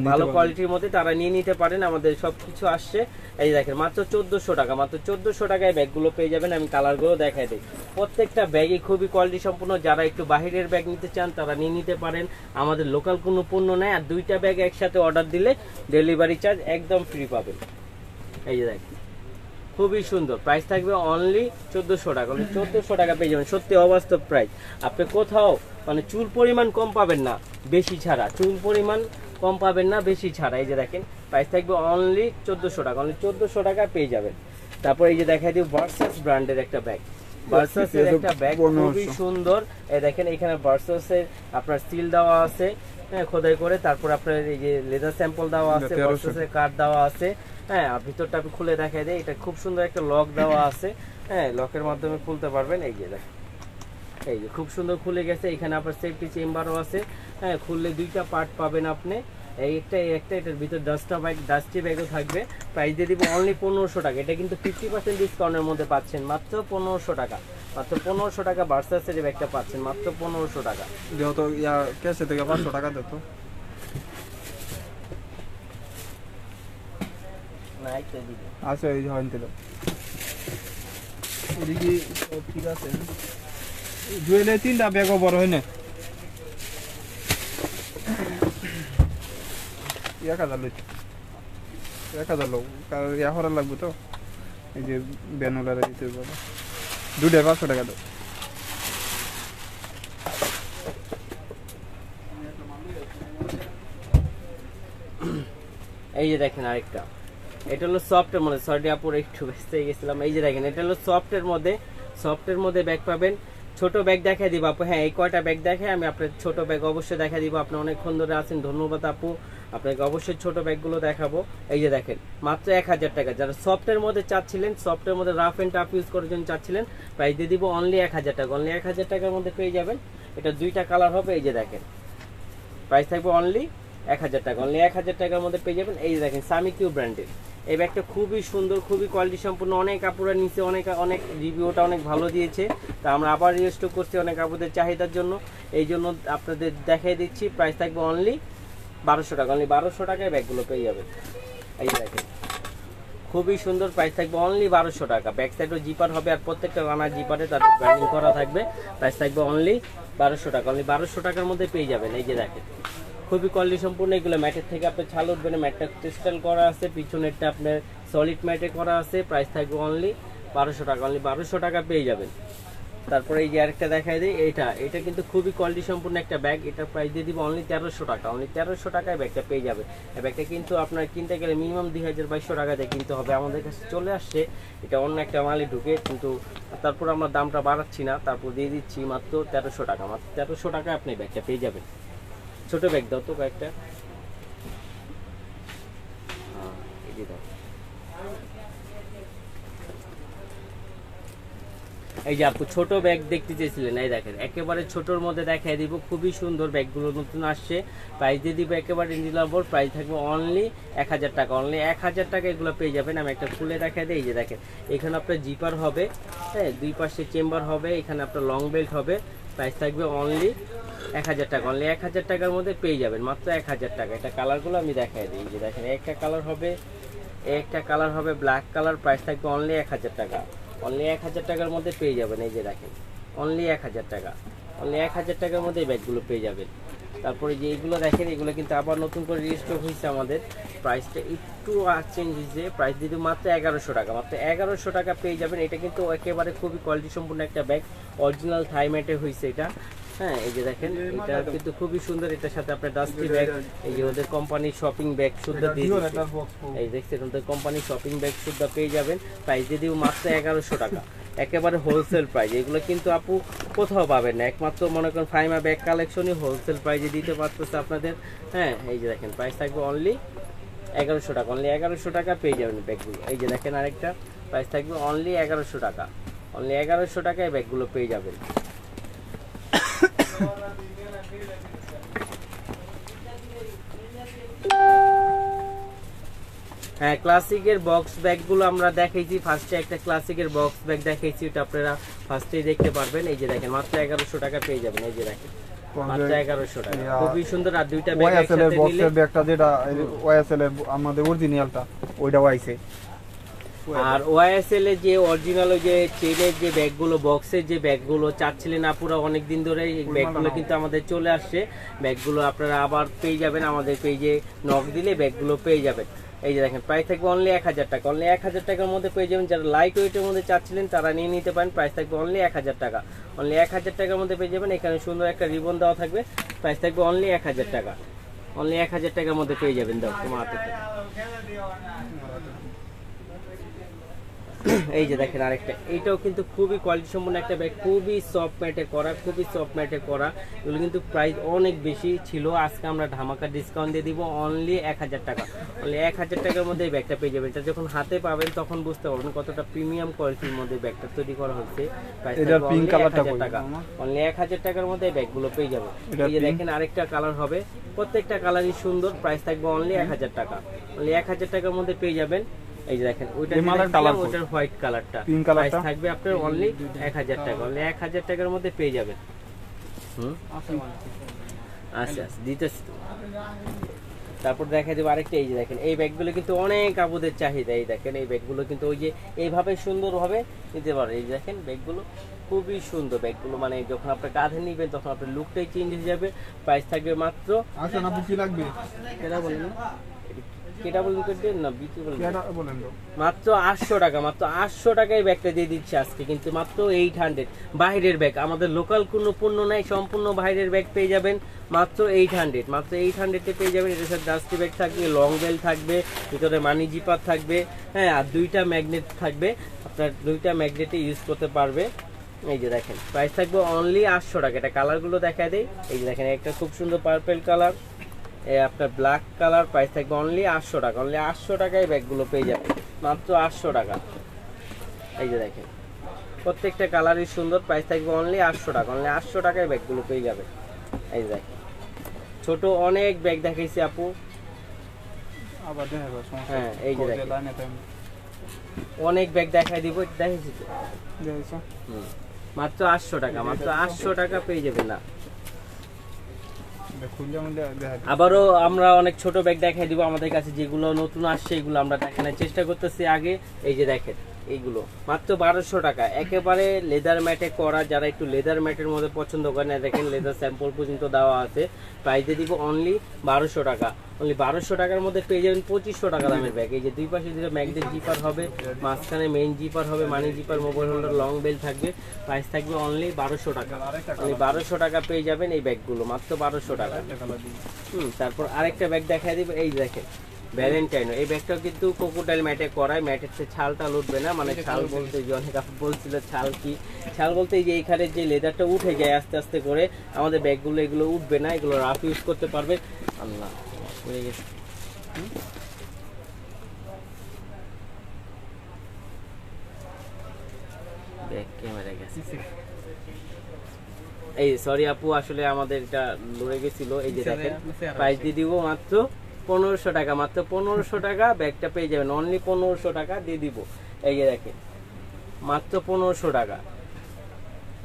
ভালো কোয়ালিটির মধ্যে, তারা নিয়ে নিতে পারেন। আমাদের সবকিছু আসছে। এই দেখেন মাত্র 1400 টাকা। মাত্র 1400 টাকায় ব্যাগগুলো পেয়ে যাবেন। আমি কালারগুলো দেখাই দিই। প্রত্যেকটা ব্যাগই খুবই কোয়ালিটি সম্পূর্ণ। যারা একটু বাহিরের ব্যাগ নিতে চান তারা নিয়ে নিতে পারেন। আমাদের লোকাল সম্পূর্ণ পণ্য নেয় আর 2টা ব্যাগ একসাথে অর্ডার দিলে ডেলিভারি চার্জ একদম ফ্রি পাবেন। এই যে দেখেন খুবই সুন্দর, প্রাইস থাকবে অনলি 1400 টাকা। 1400 টাকা পেয়ে যাবেন, সত্যি অবাস্তব প্রাইস। আপনি কোথাও মানে চুল পরিমাণ কম পাবেন না বেশি ছাড়া, চুল পরিমাণ কম পাবেন না বেশি ছাড়া। এই যে দেখেন প্রাইস থাকবে অনলি 1400 টাকা, অনলি 1400 টাকা পেয়ে যাবেন। তারপর এই যে দেখাই দিই ভার্সাস ব্র্যান্ডের একটা ব্যাগ, ভার্সাসের একটা ব্যাগ খুবই সুন্দর। এই দেখেন এখানে ভার্সাসের আপনার সিল দেওয়া আছে, হ্যাঁ খোদাই করে। তারপর আপনার এই যে লেদার স্যাম্পল দেওয়া আছে, ভার্সাসের কার্ড দেওয়া আছে, হ্যাঁ। আর ভিতরটা আমি খুলে দেখাই দিই, এটা খুব সুন্দর একটা লক দেওয়া আছে, হ্যাঁ লকের মাধ্যমে খুলতে পারবেন। এই যে দেখেন এই যে খুব সুন্দর খুলে গেছে। এখানে আপনার সেফটি চেম্বারও আছে, হ্যাঁ খুললে 2টা পার্ট পাবেন আপনি, এই একটা এটার ভিতর ডাস্টি ব্যাগও থাকবে। প্রাইস দিয়ে দিব অনলি 1500 টাকা। এটা কিন্তু 50% ডিসকাউন্টের মধ্যে পাচ্ছেন মাত্র 1500 টাকা, মাত্র 1500 টাকা ভার্সাসের এই ব্যাগটা পাচ্ছেন মাত্র 1500 টাকা। যেহেতু ক্যাশে থেকে 500 টাকা দিত না একটা দিবে আচ্ছা এই যে হইন দিল এদিকে সব ঠিক আছে। জুয়েলে 3টা ব্যাগও বড় হয় না 1000 লইতে 1000 লোক কারণ হরা লাগবে তো। এই যে ব্যানোলারে দিতে বলে 2টা 500 টাকা দাও। এই যে দেখেন আরেকটা, এটা হলো সফটের মধ্যে, সরি আপুর একটু ব্যস্ত হয়ে গেছিলাম। এই যে দেখেন এটা হলো সফটের মধ্যে ব্যাগ পাবেন। ছোট ব্যাগ দেখাই দিব আপু, হ্যাঁ এই কয়টা ব্যাগ দেখে আমি আপনার ছোট ব্যাগ অবশ্যই দেখাই দিব। আপনি অনেকক্ষণ ধরে আছেন, ধন্যবাদ আপু, আপনাকে অবশ্যই ছোট ব্যাগগুলো দেখাবো। এই যে দেখেন মাত্র 1000 টাকা। যারা সফটের মধ্যে চাচ্ছিলেন, সফটের মধ্যে রাফ এন্ড টাফ ইউজ করার জন্য চাচ্ছিলেন, প্রাইস দিয়ে দিব অনলি 1000 টাকা, অনলি 1000 টাকার মধ্যে পেয়ে যাবেন। এটা 2টা কালার হবে। এই যে দেখেন প্রাইস থাকবে অনলি 1000 টাকা, অনলি 1000 টাকার মধ্যে পেয়ে যাবেন। এই যে দেখেন সামি কিউ ব্র্যান্ডের এই ব্যাগটা খুবই সুন্দর, খুবই কোয়ালিটি সম্পূর্ণ। অনেক আপুরা নিচে অনেক রিভিউটা অনেক ভালো দিয়েছে, তা আমরা আবার রিস্টক করছি অনেক আপুদের চাহিদার জন্য, এই জন্য আপনাদের দেখাই দিচ্ছি। প্রাইস থাকবে অনলি 1200 টাকা, অনলি 1200 টাকায় ব্যাগগুলো পেয়ে যাবেন। এই যে দেখেন খুবই সুন্দর, প্রাইস থাকবে অনলি 1200 টাকা। ব্যাক সাইডও জিপার হবে আর প্রত্যেকটা রানার জিপারে তাদের ব্র্যান্ডিং করা থাকবে। প্রাইস থাকবে অনলি 1200 টাকা, অনলি 1200 টাকার মধ্যে পেয়ে যাবেন। এই যে দেখেন খুবই কোয়ালিটি সম্পূর্ণ। এগুলো ম্যাটের থেকে আপনি ছাল উঠবেন, ম্যাটটা ক্রিস্টাল করা আছে, পিছনেরটা আপনার সলিড ম্যাটে করা আছে। প্রাইস থাকবে অনলি 1200 টাকা, অনলি 1200 টাকা পেয়ে যাবেন। তারপরে এই যে আরেকটা দেখাই দিই, এটা কিন্তু খুবই কোয়ালিটি সম্পূর্ণ একটা ব্যাগ। এটার প্রাইস দিয়ে দিব অনলি 1300 টাকা, অনলি 1300 টাকায় ব্যাগটা পেয়ে যাবে। এই ব্যাগটা কিন্তু আপনার কিনতে গেলে মিনিমাম 2200 টাকা দিয়ে কিনতে হবে। আমাদের কাছে চলে আসছে এটা অন্য একটা মালই ঢুকে, কিন্তু তারপর আমরা দামটা বাড়াচ্ছি না, তারপর দিয়ে দিচ্ছি মাত্র 1300 টাকা। মাত্র 1300 টাকায় আপনি ব্যাগটা পেয়ে যাবেন। ছোট ব্যাগ দাও তো কয়েকটা, এই যে আপু ছোট ব্যাগ দেখতে চেয়েছিলেন, এই দেখেন একেবারে ছোটর মধ্যে দেখাই দিব। খুবই সুন্দর ব্যাগগুলো নতুন আসছে, প্রাইস দিয়ে দিব একেবারে রিজনেবল। প্রাইস থাকবে অনলি 1000 টাকা, অনলি 1000 টাকা এগুলো পেয়ে যাবেন। আমি একটা খুলে দেখাই দিই। এই যে দেখেন এখানে আপনার জিপার হবে, হ্যাঁ 2 পাশে চেম্বার হবে, এখানে আপনার লং বেল্ট হবে। প্রাইস থাকবে অনলি 1000 টাকা, অনলি 1000 টাকার মধ্যে পেয়ে যাবেন, মাত্র 1000 টাকা। এটা কালারগুলো আমি দেখাই দিই। যে দেখেন একটা কালার হবে ব্ল্যাক কালার। প্রাইস থাকবে অনলি 1000 টাকা, অনলি 1000 টাকার মধ্যে পেয়ে যাবেন। এই যে দেখেন অনলি 1000 টাকা, অনলি 1000 টাকার মধ্যে এই ব্যাগগুলো পেয়ে যাবেন। তারপরে যে এইগুলো দেখেন এগুলো কিন্তু আবার নতুন করে রিস্টক হয়েছে আমাদের। প্রাইসটা একটু চেঞ্জ হয়েছে, প্রাইস দিতে মাত্র 1100 টাকা, মাত্র 1100 টাকা পেয়ে যাবেন। এটা কিন্তু একেবারে খুবই কোয়ালিটি সম্পূর্ণ একটা ব্যাগ, অরিজিনাল থাইম্যাটে হয়েছে এটা, হ্যাঁ। এই যে দেখেন এটা কিন্তু খুবই সুন্দর। এটার সাথে আপনার ডাস্টি ব্যাগ, এই যে ওদের কোম্পানির শপিং ব্যাগ শুদ্ধ দিয়ে দিচ্ছে, এই দেখছেন ওদের কোম্পানির শপিং ব্যাগ শুদ্ধ পেয়ে যাবেন। প্রাইস দিয়ে দিব মাত্র 1100 টাকা, একেবারে হোলসেল প্রাইস। এগুলো কিন্তু আপু কোথাও পাবেন না, একমাত্র মনে করেন ফাইমা ব্যাগ কালেকশনই হোলসেল প্রাইসে দিতে পারতেছে আপনাদের, হ্যাঁ। এই যে দেখেন প্রাইস থাকবে অনলি 1100 টাকা, অনলি 1100 টাকা পেয়ে যাবেন ব্যাগগুলো। এই যে দেখেন আরেকটা প্রাইস থাকবে অনলি 1100 টাকা, অনলি 1100 টাকায় ব্যাগগুলো পেয়ে যাবেন। হ্যাঁ ক্লাসিকের বক্স ব্যাগগুলো আমরা দেখাইছি ফার্স্টে, একটা ক্লাসিকের বক্স ব্যাগ দেখাইছি, ওটা আপনারা ফার্স্টেই দেখতে পারবেন। এই যে দেখেন মাত্র 1100 টাকা পেয়ে যাবেন। এই যে দেখেন মাত্র 1100 টাকা, খুবই সুন্দর। আর 2টা ব্যাগ একসাথে নিলে বক্সের ব্যাগটা যেটা ওয়াইএসএল এর আমাদের অরিজিনালটা ওইটাও আইছে, আর ওয়াইএসএল এর যে অরিজিনাল যে চেনের যে ব্যাগগুলো, বক্সের যে ব্যাগগুলো চাচ্ছিলেন আপুরা অনেকদিন ধরে, এই ব্যাগগুলো কিন্তু আমাদের চলে আসছে। ব্যাগগুলো আপনারা আবার পেয়ে যাবেন, আমাদের পেজে নক দিলে ব্যাগগুলো পেয়ে যাবেন। এই যে দেখেন প্রাইস থাকবে অনলি 1000 টাকা, অনলি 1000 টাকার মধ্যে পেয়ে যাবেন। যারা লাইট ওয়েটের মধ্যে চাচ্ছিলেন তারা নিয়ে নিতে পারেন। প্রাইস থাকবে অনলি 1000 টাকা, অনলি 1000 টাকার মধ্যে পেয়ে যাবেন। এখানে সুন্দর একটা রিবন দেওয়া থাকবে, প্রাইস থাকবে অনলি 1000 টাকা, অনলি 1000 টাকার মধ্যে পেয়ে যাবেন। দাও তোমার হাতে। এই যে দেখেন আরেকটা, এইটাও কিন্তু খুবই কোয়ালিটি সম্পন্ন একটা ব্যাগ, খুবই সফট ম্যাটে করা, খুবই সফট ম্যাটে করা। এগুলো কিন্তু প্রাইস অনেক বেশি ছিল, আজকে আমরা ধামাকা ডিসকাউন্ট দিয়ে দিব অনলি 1000 টাকা, অনলি 1000 টাকার মধ্যে এই ব্যাগটা পেয়ে যাবেন। এটা যখন হাতে পাবেন তখন বুঝতে পারবেন কতটা প্রিমিয়াম কোয়ালিটির মধ্যে ব্যাগটা তৈরি করা হয়েছে। প্রাইস অনলি 1000 টাকা, অনলি 1000 টাকার মধ্যে এই ব্যাগগুলো পেয়ে যাবেন। এই যে দেখেন আরেকটা কালার হবে, প্রত্যেকটা কালারই সুন্দর। প্রাইস থাকবে অনলি 1000 টাকা, অনলি 1000 টাকার মধ্যে পেয়ে যাবেন। এই যে দেখেন ওইটার হোয়াইট কালারটা, প্রাইস থাকবে আপনার অনলি 1000 টাকা, অনলি 1000 টাকার মধ্যে পেয়ে যাবেন। আচ্ছা দিতেছি। তারপর দেখা যাবে আরেকটা, এই যে দেখেন এই ব্যাগগুলো কিন্তু অনেক আপুদের চাহিদা। এই দেখেন এই ব্যাগগুলো কিন্তু ওই যে এইভাবে সুন্দরভাবে নিতে পারে। এই যে দেখেন ব্যাগগুলো খুবই সুন্দর, ব্যাগগুলো মানে যখন আপনি কাঁধে নিবেন তখন আপনার লুকটাই চেঞ্জ হয়ে যাবে। প্রাইস থাকবে মাত্র, আচ্ছা না কি লাগবে কেটা বলেন না, কেটা বলেন না বিক্রি বলেন মাত্র 800 টাকা, মাত্র 800 টাকায় ব্যাগটা দিয়ে দিচ্ছে আজকে কিন্তু মাত্র 800। বাইরের ব্যাগ, আমাদের লোকাল কোনো পণ্য নাই, সম্পূর্ণ বাইরের ব্যাগ পেয়ে যাবেন মাত্র 800, মাত্র 800-এ পেয়ে যাবেন। এটার সাথে ডাস্টি ব্যাগ থাকবে, লং বেল থাকবে, ভিতরে মানি জিপার থাকবে, হ্যাঁ, আর 2টা ম্যাগনেট থাকবে, আপনার 2টা ম্যাগনেটে ইউজ করতে পারবে। এই যে দেখেন প্রাইস থাকবে অনলি 800 টাকা। এটা কালারগুলো দেখা দেয়, এই যে দেখেন একটা খুব সুন্দর পার্পল কালার, আপনার ব্ল্যাক কালার। প্রাইস থাকবে অনলি 800 টাকা, অনলি 800 টাকায় ব্যাগগুলো পেয়ে যাবেন মাত্র 800 টাকা। এই যে দেখেন প্রত্যেকটা কালারই সুন্দর। প্রাইস থাকবে অনলি 800 টাকা, অনলি 800 টাকায় ব্যাগগুলো পেয়ে যাবেন। এই যে দেখেন ছোট অনেক ব্যাগ দেখাইছি আপু, আবার দেখাবো। হ্যাঁ এই যে দেখেন অনেক ব্যাগ দেখাই দিব, দেখাইছি তো মাত্র 800 টাকা, মাত্র 800 টাকা পেয়ে যাবেন। না আবারও আমরা অনেক ছোট ব্যাগ দেখাই দিব আমাদের কাছে, যেগুলো নতুন আসছে এগুলো আমরা দেখানোর চেষ্টা করতেছি আগে। এই যে দেখেন এইগুলো মাত্র 1200 টাকা, একেবারে লেদার ম্যাটে করা। যারা একটু লেদার ম্যাটের মধ্যে পছন্দ করেন, দেখেন লেদার স্যাম্পল পর্যন্ত দেওয়া আছে। প্রাইসে দিব অনলি 1200 টাকা, অনলি 1200 টাকার মধ্যে পেয়ে যাবেন 2500 টাকা দামের ব্যাগ। এই যে দুই পাশে দুটো ম্যাগনেট জিপার হবে, মাঝখানে মেইন জিপার হবে, money zipper, mobile holder, long belt থাকবে। প্রাইস থাকবে অনলি 1200 টাকা, অনলি 1200 টাকা পেয়ে যাবেন এই ব্যাগগুলো মাত্র 1200 টাকা। তারপর আরেকটা ব্যাগ দেখাই দিব, এই দেখেন ভ্যালেন্টাইনো। এই ব্যাগটাও কিন্তু কোকোডাইল ম্যাটে করায়, ম্যাটের ছালটা উঠবে না, মানে ছাল বলতে যে অনেক আপু বলছিল ছাল কি, ছাল বলতে যে এইখানে যে লেদারটা উঠে যায় আস্তে আস্তে করে, আমাদের ব্যাগগুলো এগুলো উঠবে না, এগুলো রাফ ইউজ করতে পারবে। আল্লাহ হয়ে গেছে, ব্যাগ ক্যামেরা গেছে। এই সরি আপু, আসলে আমাদের এটা লড়ে গেছিল। এই যে দেখেন প্রাইস দিয়ে দিব মাত্র 1500 টাকা, মাত্র 1500 টাকা ব্যাগটা পেয়ে যাবেন, অনলি 1500 টাকা দিয়ে দিব। এই যে দেখেন মাত্র 1500 টাকা।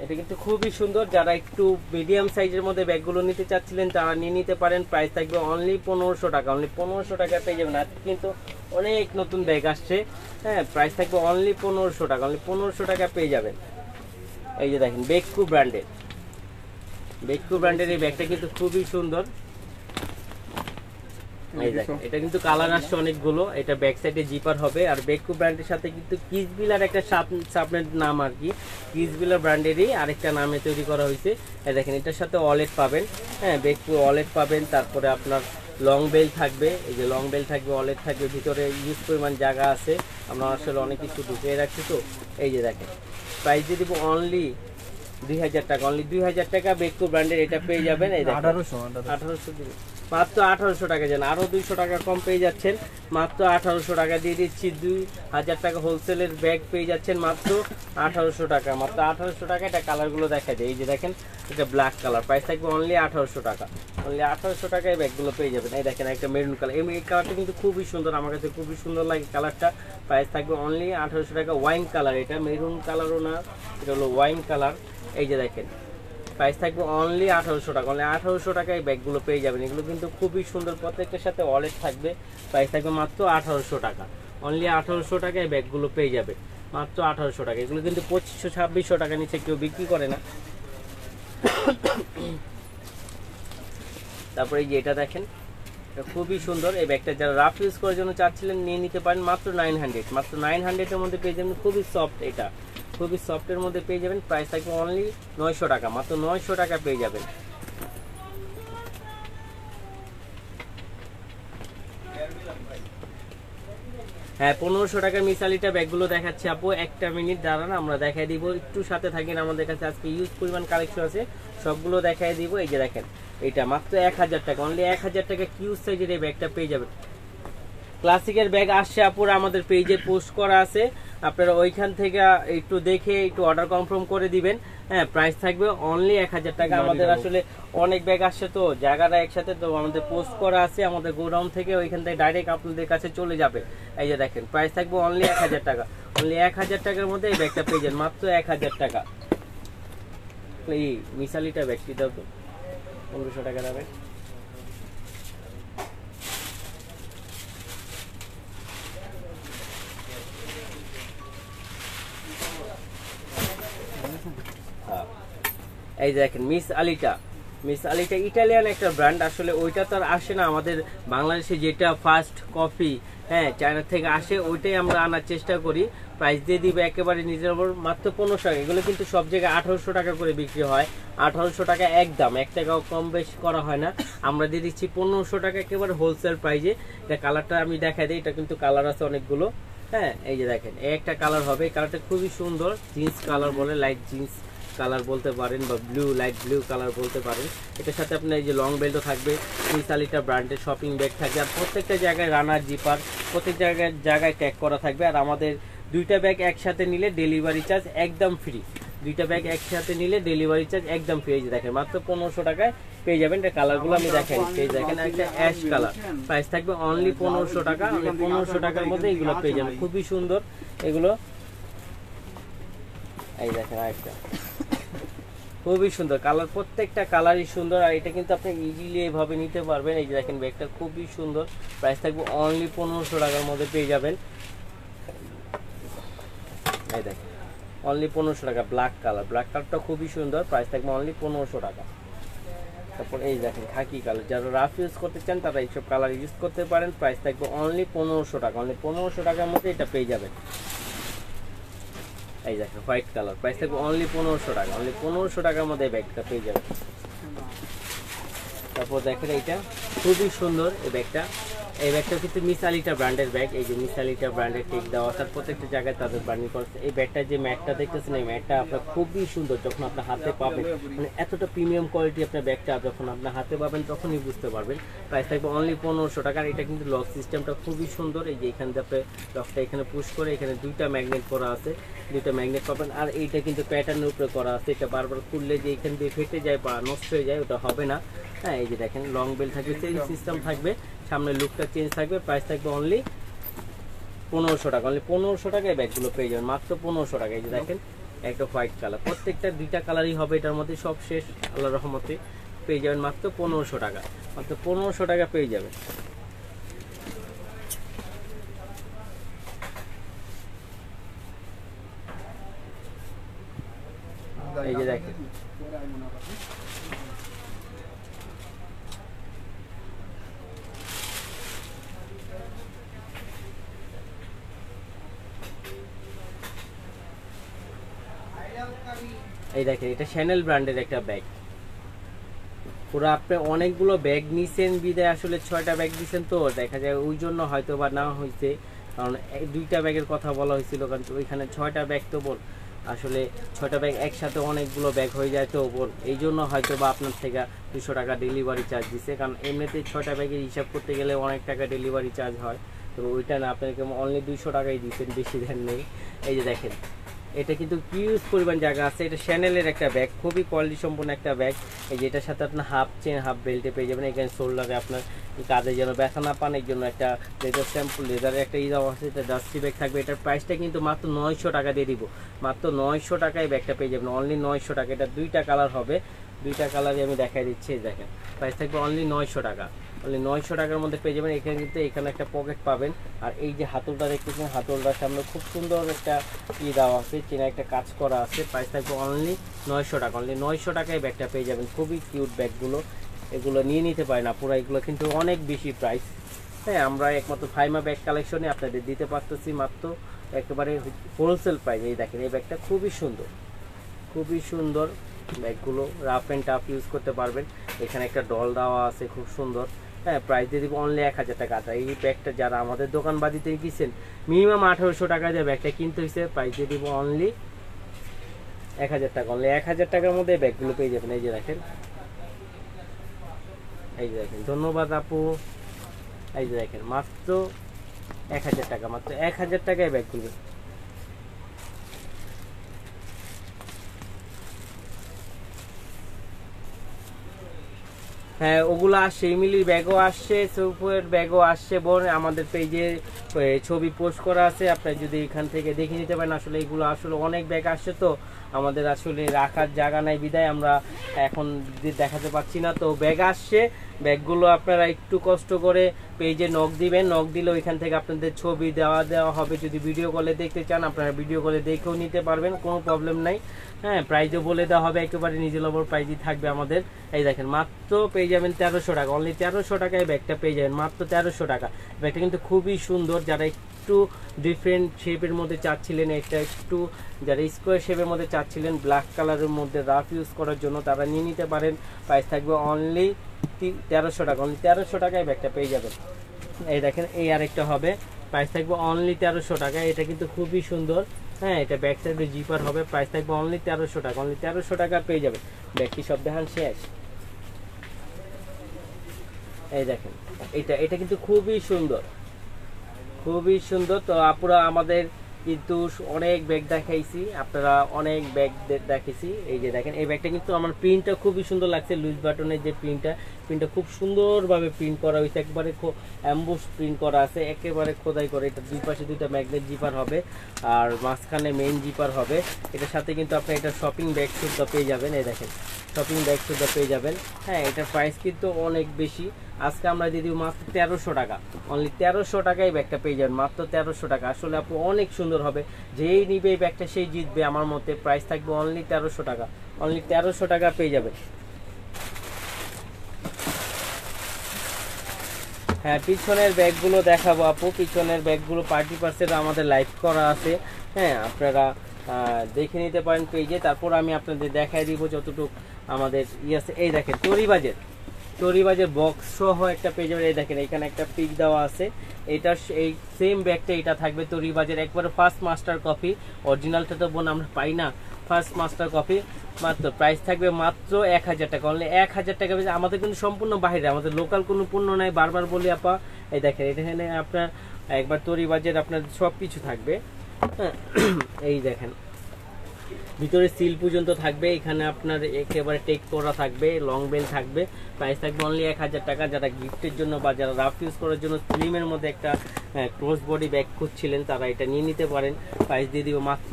এটা কিন্তু খুবই সুন্দর, যারা একটু মিডিয়াম সাইজের মধ্যে ব্যাগগুলো নিতে চাচ্ছিলেন তারা নিয়ে নিতে পারেন। প্রাইস থাকবে অনলি 1500 টাকা, অনলি 1500 টাকা পেয়ে যাবেন। আজকে কিন্তু অনেক নতুন ব্যাগ আসছে, হ্যাঁ, প্রাইস থাকবে অনলি 1500 টাকা, অনলি 1500 টাকা পেয়ে যাবেন। এই যে দেখেন বেককু ব্র্যান্ডের, বেককু ব্র্যান্ডের এই ব্যাগটা কিন্তু খুবই সুন্দর। এই দেখেন এটা কিন্তু কালার আসছে অনেকগুলো, এটা ব্যাক সাইডে জিপার হবে। আর বেককু ব্র্যান্ডের সাথে কিন্তু কিসবিলার একটা সাবনেট নাম আর কি, কিসবিলার ব্র্যান্ডেরই আরেকটা নামে তৈরি করা হয়েছে। এই দেখেন এটার সাথে ওয়ালেট পাবেন, হ্যাঁ, বেককু ওয়ালেট পাবেন। তারপরে আপনার লং বেল থাকবে, এই যে লং বেল থাকবে, ওয়ালেট থাকবে, ভিতরে ইউজ পরিমাণ জায়গা আছে, আমরা আসলে অনেক কিছু ঢুকিয়ে রাখছি তো। এই যে দেখেন প্রাইস দিয়ে দিব অনলি 2000 টাকা, অনলি 2000 টাকা বেককু ব্র্যান্ডের এটা পেয়ে যাবেন। এই দেখেন 1800 দিবেন, মাত্র 1800 টাকা যান, আরো 200 টাকা কম পেয়ে যাচ্ছেন, মাত্র 1800 টাকা দিয়ে দিচ্ছি। 2000 টাকা হোলসেলের ব্যাগ পেয়ে যাচ্ছেন মাত্র 1800 টাকা, মাত্র 1800 টাকা। এটা কালারগুলো দেখা যায়, এই যে দেখেন এটা ব্ল্যাক কালার, প্রাইস থাকবে অনলি 1800 টাকা, অনলি 1800 টাকায় ব্যাগগুলো পেয়ে যাবেন। এই দেখেন একটা মেরুন কালার, এই কালারটা কিন্তু খুবই সুন্দর, আমার কাছে খুবই সুন্দর লাগে কালারটা। প্রাইস থাকবে অনলি 1800 টাকা। ওয়াইন কালার, এটা মেরুন কালারও না, এটা হলো ওয়াইন কালার। এই যে দেখেন প্রাইস থাকবে অনলি 1800 টাকা, অনলি 1800 টাকায় ব্যাগগুলো পেয়ে যাবেন। এগুলো কিন্তু খুবই সুন্দর, প্রত্যেকটার সাথে ওয়ালেট থাকবে। প্রাইস থাকবে মাত্র 1800 টাকা, অনলি 1800 টাকায় ব্যাগগুলো পেয়ে যাবে, মাত্র 1800 টাকা। এগুলো কিন্তু 2500-2600 টাকা নিচে কেউ বিক্রি করে না। তারপরে এই যে এটা দেখেন, এটা খুবই সুন্দর। এই ব্যাগটা যারা রাফ ইউজ করার জন্য চাচ্ছিলেন নিয়ে নিতে পারেন, মাত্র 900, মাত্র 900 এর মধ্যে পেয়ে যাবেন। খুবই সফট, এটা খুবই সফটের মধ্যে পেয়ে যাবেন। প্রাইস থাকবে অনলি 900 টাকা, মাত্র 900 টাকা পেয়ে যাবেন। হ্যাঁ 1500 টাকার মিসালিটা ব্যাগগুলো দেখাচ্ছি আপু, একটা মিনিট দাঁড়ান আমরা দেখাই দিব, একটু সাথে থাকেন। আমাদের কাছে আজকে ইউজ পরিমাণ কালেকশন আছে, সবগুলো দেখাই দিব। এই যে দেখেন এটা মাত্র 1000 টাকা, অনলি 1000 টাকা কিউজ সাইজের এই ব্যাগটা পেয়ে যাবেন। ক্লাসিকের ব্যাগ আসছে আপুরা, আমাদের পেজে পোস্ট করা আছে, আপনারা ওইখান থেকে একটু দেখে একটু অর্ডার কনফার্ম করে দিবেন। হ্যাঁ প্রাইস থাকবে অনলি 1000 টাকা। আমাদের আসলে অনেক ব্যাগ আসছে তো জায়গাটা একসাথে, তো আমাদের পোস্ট করা আছে আমাদের গোডাউন থেকে, ওইখান থেকে ডাইরেক্ট আপনাদের কাছে চলে যাবে। এই যে দেখেন প্রাইস থাকবে অনলি 1000 টাকা, অনলি 1000 টাকার মধ্যে এই ব্যাগটা পেয়ে যান, মাত্র 1000 টাকা। এই মিসালিটা ব্যাগটি দাও তো 1500 টাকা দামে। এই দেখেন মিস আলিটা, মিস আলিটা ইটালিয়ান একটা ব্র্যান্ড, আসলে ওইটা তো আর আসে না আমাদের বাংলাদেশে, যেটা ফার্স্ট কফি হ্যাঁ চায়না থেকে আসে ওইটাই আমরা আনার চেষ্টা করি। প্রাইস দিয়ে দিবে একেবারে রিজনেবল, মাত্র 1500 টাকা। এগুলো কিন্তু সব জায়গায় 1800 টাকা করে বিক্রি হয়, 1800 টাকা একদম, 1 টাকাও কম বেশি করা হয় না। আমরা দিয়ে দিচ্ছি 1500 টাকা একেবারে হোলসেল প্রাইজে। এটা কালারটা আমি দেখাই দিই, এটা কিন্তু কালার আছে অনেকগুলো। হ্যাঁ এই যে দেখেন এই একটা কালার হবে, এই কালারটা খুবই সুন্দর, জিন্স কালার বলে, লাইট জিন্স কালার বলতে পারেন বা ব্লু, লাইট ব্লু কালার বলতে পারেন। এটার সাথে আপনার এই যে লং বেল্টও থাকবে, মিসালিটা ব্র্যান্ডের শপিং ব্যাগ থাকবে, আর প্রত্যেকটা জায়গায় রানার জিপার প্রত্যেক জায়গায় ট্যাগ করা থাকবে। আর আমাদের দুইটা ব্যাগ একসাথে নিলে ডেলিভারি চার্জ একদম ফ্রি, দুইটা ব্যাগ একসাথে নিলে ডেলিভারি চার্জ একদম ফ্রি। এই যে দেখেন মাত্র 1500 টাকায় পেয়ে যাবেন। এটা কালারগুলো আমি দেখাই দিচ্ছি, এই দেখেন একটা অ্যাশ কালার, প্রাইস থাকবে অনলি 1500 টাকা, অনলি 1500 টাকার মধ্যে এগুলো পেয়ে যাবেন, খুবই সুন্দর এগুলো। এই দেখেন আরেকটা খুবই সুন্দর কালার, প্রত্যেকটা কালারই সুন্দর। আর এটা কিন্তু আপনি ইজিলি এইভাবে নিতে পারবেন। এই যে দেখেন ব্যাগটা খুবই সুন্দর, প্রাইস থাকবে অনলি 1500 টাকার মধ্যে পেয়ে যাবেন। এই দেখেন অনলি 1500 টাকা, ব্ল্যাক কালার, ব্ল্যাক কালারটা খুবই সুন্দর, প্রাইস থাকবে অনলি 1500 টাকা। তারপর এই দেখেন খাকি কালার, যারা রাফ ইউজ করতে চান তারা এইসব কালার ইউজ করতে পারেন। প্রাইস থাকবে অনলি 1500 টাকা, অনলি 1500 টাকার মধ্যে এটা পেয়ে যাবেন। এই দেখেন হোয়াইট কালার, প্রাইস থাকবে অনলি 1500 টাকা, অনলি 1500 টাকার মধ্যে এই ব্যাগটা পেয়ে যাবেন। তারপর দেখেন এইটা খুবই সুন্দর এই ব্যাগটা, এই ব্যাগটা কিন্তু মিসালিটা ব্র্যান্ডের ব্যাগ। এই যে মিসালিটা ব্র্যান্ডের টেক দেওয়া, তার প্রত্যেকটা জায়গায় তাদের ব্র্যান্ডিং করছে। এই ব্যাগটার যে ম্যাটটা দেখতেছেন, এই ম্যাটটা আপনার খুবই সুন্দর, যখন আপনার হাতে পাবেন মানে এতটা প্রিমিয়াম কোয়ালিটি আপনার ব্যাগটা যখন আপনার হাতে পাবেন তখনই বুঝতে পারবেন। প্রাইস থাকবে অনলি 1500 টাকা। এটা কিন্তু লক সিস্টেমটা খুবই সুন্দর, এই যে এখান থেকে আপনি লকটা এখানে পুশ করে এখানে দুইটা ম্যাগনেট করা আছে, দুইটা ম্যাগনেট পাবেন। আর এইটা কিন্তু প্যাটার্নের উপরে করা আছে, এটা বারবার খুললে যে এখান দিয়ে ফেটে যায় বা নষ্ট হয়ে যায় ওটা হবে না। হ্যাঁ এই যে দেখেন লং বেল থাকবে, চেইন সিস্টেম থাকবে, সামনে লুকটা চেঞ্জ থাকবে। প্রাইস থাকবে অনলি 1500 টাকা, অনলি 1500 টাকায় ব্যাগগুলো পেয়ে যাবেন, মাত্র 1500 টাকা। এই যে দেখেন একটা হোয়াইট কালার, প্রত্যেকটা দুইটা কালারই হবে এটার মধ্যে, সব শেষ আল্লাহর রহমতে পেয়ে যাবেন মাত্র 1500 টাকা, মাত্র 1500 টাকা পেয়ে যাবেন। এই যে দেখেন এই দেখেন এটা শ্যানেল ব্র্যান্ডের একটা ব্যাগ, পুরো আপনি অনেকগুলো ব্যাগ নিছেন বিদায় আসলে 6টা ব্যাগ দিচ্ছেন, তো দেখা যায় ওই জন্য হয়তো বা না হয়েছে, কারণ দুইটা ব্যাগের কথা বলা হয়েছিল, কারণ ওইখানে 6টা ব্যাগ তো বল আসলে 6টা ব্যাগ একসাথে অনেকগুলো ব্যাগ হয়ে যায়, তো বল এই জন্য হয়তো বা আপনার থেকে 200 টাকা ডেলিভারি চার্জ দিচ্ছে, কারণ এমনিতে 6টা ব্যাগের হিসাব করতে গেলে অনেক টাকা ডেলিভারি চার্জ হয়, তো ওইটা না আপনাকে অনলি 200 টাকাই দিচ্ছেন, বেশি দেন নেই। এই যে দেখেন এটা কিন্তু হিউজ পরিমাণ জায়গা আছে, এটা শ্যানেলের একটা ব্যাগ, খুবই কোয়ালিটি সম্পন্ন একটা ব্যাগ। এই যে এটার সাথে আপনার হাফ চেন হাফ বেল্টে পেয়ে যাবেন, এখানে শোল্ডারে আপনার কাঁধে যেন ব্যথা না পান এর জন্য একটা লেদার স্যাম্পল লেদারের একটা দেওয়া আছে, এটা ডাস্টি ব্যাগ থাকবে। এটার প্রাইসটা কিন্তু মাত্র 900 টাকা দিয়ে দিব, মাত্র 900 টাকায় ব্যাগটা পেয়ে যাবেন, অনলি 900 টাকা। এটা দুইটা কালার হবে, দুইটা কালারই আমি দেখাই দিচ্ছি, দেখেন প্রাইস থাকবে অনলি 900 টাকা, অনলি 900 টাকার মধ্যে পেয়ে যাবেন। এখানে কিন্তু এখানে একটা পকেট পাবেন, আর এই যে হাতলটা দেখতেছেন, হাতলটার সামনে খুব সুন্দর একটা দেওয়া আছে, চেনা একটা কাজ করা আছে। প্রাইস থাকবে অনলি 900 টাকা। অনলি 900 টাকায় ব্যাগটা পেয়ে যাবেন। খুবই কিউট ব্যাগগুলো, এগুলো নিয়ে নিতে পারেন আপুরা, এগুলো কিন্তু অনেক বেশি প্রাইস। হ্যাঁ, আমরা একমাত্র ফাইমা ব্যাগ কালেকশনে আপনাদের দিতে পারতেছি মাত্র একেবারে হোলসেল প্রাইস। এই দেখেন এই ব্যাগটা খুবই সুন্দর, খুবই সুন্দর ব্যাগগুলো, রাফ অ্যান্ড টাফ ইউজ করতে পারবেন। এখানে একটা ডল দেওয়া আছে খুব সুন্দর। হ্যাঁ, প্রাইস দিয়ে দিব অনলি 1000 টাকা। এই ব্যাগটা যারা আমাদের দোকানবাজিতে কিনছেন মিনিমাম 1800 টাকা দিয়ে ব্যাগটা কিনতে হয়েছে, প্রাইস দিয়ে দিব অনলি 1000 টাকা। অনলি 1000 টাকার মধ্যে ব্যাগগুলো পেয়ে যাবেন। এই যে দেখেন, এই যে দেখেন, ধন্যবাদ আপু। এই যে দেখেন মাত্র 1000 টাকা, মাত্র 1000 টাকায় ব্যাগগুলো। হ্যাঁ, ওগুলো আসছে, ইমিলির ব্যাগও আসছে, সুপের ব্যাগও আসছে। বোন আমাদের পেজে ছবি পোস্ট করা আছে, আপনারা যদি এখান থেকে দেখে নিতে পারেন। আসলে এগুলো আসলে অনেক ব্যাগ আসছে, তো আমাদের আসলে রাখার জায়গা নাই বিদায় আমরা এখন দেখাতে পাচ্ছি না। তো ব্যাগ আসছে, ব্যাগগুলো আপনারা একটু কষ্ট করে পেজে নক দিবেন, নক দিলে ওইখান থেকে আপনাদের ছবি দেওয়া হবে। যদি ভিডিও কলে দেখতে চান আপনারা ভিডিও কলে দেখেও নিতে পারবেন, কোনো প্রবলেম নাই। হ্যাঁ, প্রাইজও বলে দেওয়া হবে, একেবারে রিজনেবল প্রাইজই থাকবে আমাদের। এই দেখেন মাত্র পেয়ে যাবেন 1300 টাকা। অনলি 1300 টাকায় ব্যাগটা পেয়ে যাবেন, মাত্র 1300 টাকা। ব্যাগটা কিন্তু খুবই সুন্দর। যারা একটু ডিফারেন্ট শেপের মধ্যে চাচ্ছিলেন, একটা একটু যারা স্কোয়ার শেপের মধ্যে চাচ্ছিলেন ব্ল্যাক কালারের মধ্যে রাফ ইউজ করার জন্য, তারা নিয়ে নিতে পারেন। প্রাইস থাকবে অনলি 1300 টাকা। অনলি 1300 টাকায় ব্যাগটা পেয়ে যাবেন। এই দেখেন এই আরেকটা হবে, প্রাইস থাকবে অনলি 1300 টাকা। এটা কিন্তু খুবই সুন্দর। হ্যাঁ, এটা ব্যাক সাইডে জিপার হবে, প্রাইস থাকবে অনলি 1300 টাকা। অনলি 1300 টাকা পেয়ে যাবেন। ব্যাগটি সব দেখান শেষ। এই দেখেন এটা কিন্তু খুবই সুন্দর, খুবই সুন্দর। তো আপুরা আমাদের কিন্তু অনেক ব্যাগ দেখাইছি, আপনারা অনেক ব্যাগ দেখেছি। এই যে দেখেন এই ব্যাগটা কিন্তু আমার প্রিন্টটা খুবই সুন্দর লাগছে। লুজ বাটনের যে প্রিন্টটা খুব সুন্দরভাবে প্রিন্ট করা হয়েছে, একবারে অ্যাম্বুশ প্রিন্ট করা আছে, একেবারে খোদাই করে। এটা দুই পাশে দুইটা ম্যাগনেট জিপার হবে, আর মাঝখানে মেইন জিপার হবে। এটার সাথে কিন্তু আপনি এটা শপিং ব্যাগ সুদ্ধা পেয়ে যাবেন। এই দেখেন শপিং ব্যাগ সুদ্ধা পেয়ে যাবেন। হ্যাঁ, এটার প্রাইস কিন্তু অনেক বেশি। আজকে আমরা দিয়ে দিব মাত্র 1300 টাকা। অনলি 1300 টাকায় ব্যাগটা পেয়ে যাবেন, মাত্র 1300 টাকা। আসলে আপু অনেক সুন্দর হবে, যেই নিবে এই ব্যাগটা সেই জিতবে আমার মতে। প্রাইস থাকবে অনলি 1300 টাকা। অনলি 1300 টাকা পেয়ে যাবেন। হ্যাঁ, পিছনের ব্যাগগুলো দেখাবো আপু। পিছনের ব্যাগগুলো পার্টি পার্সেল আমাদের লাইভ করা আছে। হ্যাঁ, আপনারা দেখে নিতে পারেন পেজে। তারপর আমি আপনাদের দেখাই দিব যতটুকু আমাদের আছে। এই দেখেন তরিবাজের বক্স সহ একটা পেজ। এই দেখেন এখানে একটা পিক দেওয়া আছে। এটা এই সেম ব্যাগটা এটা থাকবে তরিবাজের একবারে ফার্স্ট মাস্টার কপি। অরিজিনালটা তো বোন আমরা পাই না, ফার্স্ট মাস্টার কপি। মাত্র প্রাইস থাকবে মাত্র 1000 টাকা। অনলি 1000 টাকা। আমাদের কিন্তু সম্পূর্ণ বাইরে, আমাদের লোকাল কোনো পণ্য নাই, বারবার বলি আপা। এই দেখেন এখানে আপনার একবার তরিবাজের আপনার সব কিছু থাকবে। এই দেখেন ভিতরে সিল পর্যন্ত থাকবে, এখানে আপনার একেবারে টেক করা থাকবে, লং বেল থাকবে। প্রাইস থাকবে অনলি 1000 টাকা। যারা গিফটের জন্য বা যারা রাফ ইউজ করার জন্য স্লিমের মধ্যে একটা ক্রস বডি ব্যাগ খুঁজছিলেন, তারা এটা নিয়ে নিতে পারেন। প্রাইস দিয়ে দিব মাত্র